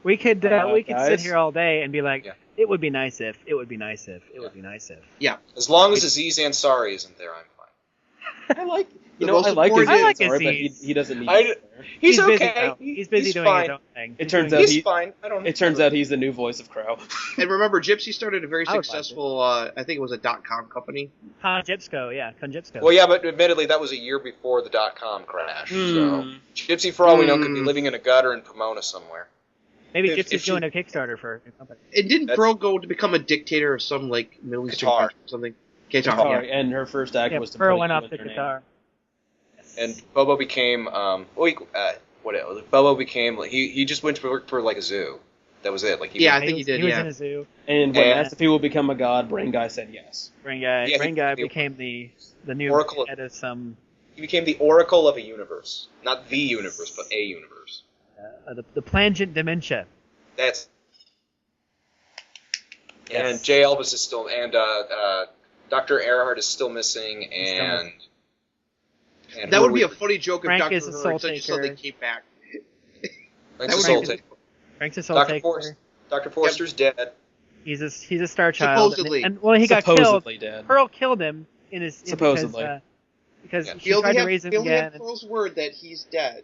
We could sit here all day and be like, it would be nice if, it would be nice if, it would be nice if. Yeah. As long as Aziz Ansari isn't there, I'm fine. I like Aziz, but he doesn't need to. He's okay. He's busy doing fine. his own thing. It turns out he's fine. It turns out he's the new voice of Crow. And remember, Gypsy started a very successful, I think it was a .com company. Konjipsko. Well, yeah, but admittedly, that was a year before the .com crash. So Gypsy, for all we know, could be living in a gutter in Pomona somewhere. Maybe Gypsy's doing a Kickstarter for a company. And didn't Pearl go to become a dictator of some Middle Eastern country or something? Qatar. Yeah. And her first act was to Pearl went off to Qatar. And Bobo became Bobo became he just went to work for a zoo. That was it. I think he did. He was in a zoo. And when asked if he will become a god, Brain Guy said yes. Brain Guy became the new Oracle head of some. He became the Oracle of a universe, not the universe, but a universe. The plangent dementia. That's. Yes. And J. Elvis is still, and Dr. Earhart is still missing, and that would be a funny joke if Frank Dr. is a soul Earhart just they came back. Frank's a soul taker. Frank's a soul taker. Dr. Forster's dead. He's a star child. Supposedly. And he got killed. Dead. Pearl killed him in his supposedly because she tried to raise him again. He only had Pearl's word that he's dead.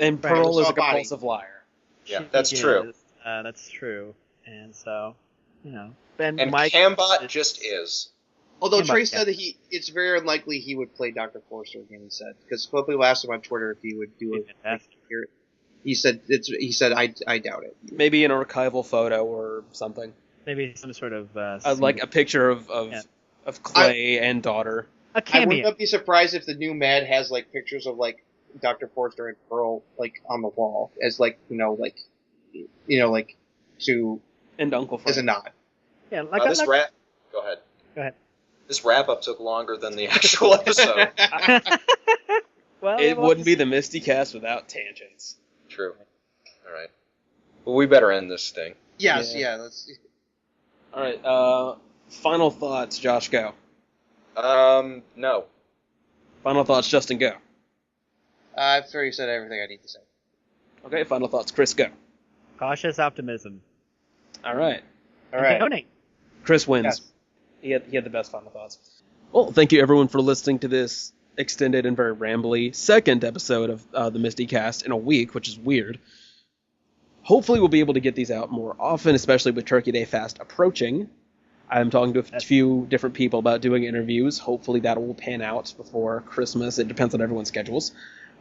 And Pearl is a compulsive liar. Yeah, that's true. That's true. And so, and Mike Cambot just is. Although Trey said that it's very unlikely he would play Dr. Forster again. He said because people asked him on Twitter if he would do it. He said I doubt it. Maybe an archival photo or something. Maybe some sort of like a picture of Clay and daughter. A cameo. I would not be surprised if the new Mad has pictures of Dr. Forster and Pearl on the wall as to and Uncle Frank as a nod. Yeah, Go ahead. Go ahead. This wrap up took longer than the actual episode. Well, it wouldn't be the MSTieCast without tangents. True. All right. Well, we better end this thing. Yes. Yeah. Let's. All right. Final thoughts, Josh. Go. No. Final thoughts, Justin. Go. I've already said everything I need to say. Okay. Final thoughts, Chris. Go. Cautious optimism. All right. Donate. Chris wins. Yes. He had the best final thoughts. Well, thank you everyone for listening to this extended and very rambly second episode of the MSTieCast in a week, which is weird. Hopefully we'll be able to get these out more often, especially with Turkey Day fast approaching. I'm talking to a few different people about doing interviews. Hopefully that will pan out before Christmas. It depends on everyone's schedules.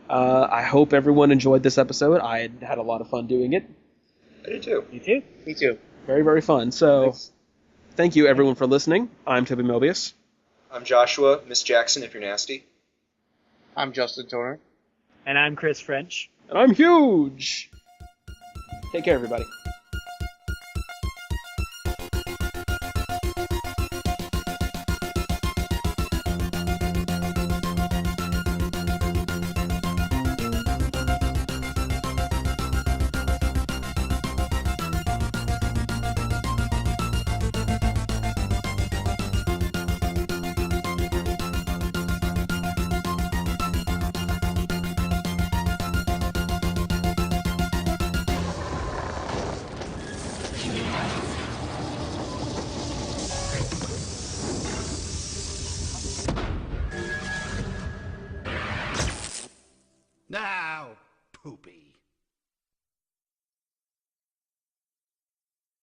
I hope everyone enjoyed this episode. I had a lot of fun doing it. I did too. You too? Me too. Very, very fun. So, thank you everyone for listening. I'm Toby Mobius. I'm Joshua, Miss Jackson if you're nasty. I'm Justin Toner. And I'm Chris French. And I'm Huge. Take care, everybody.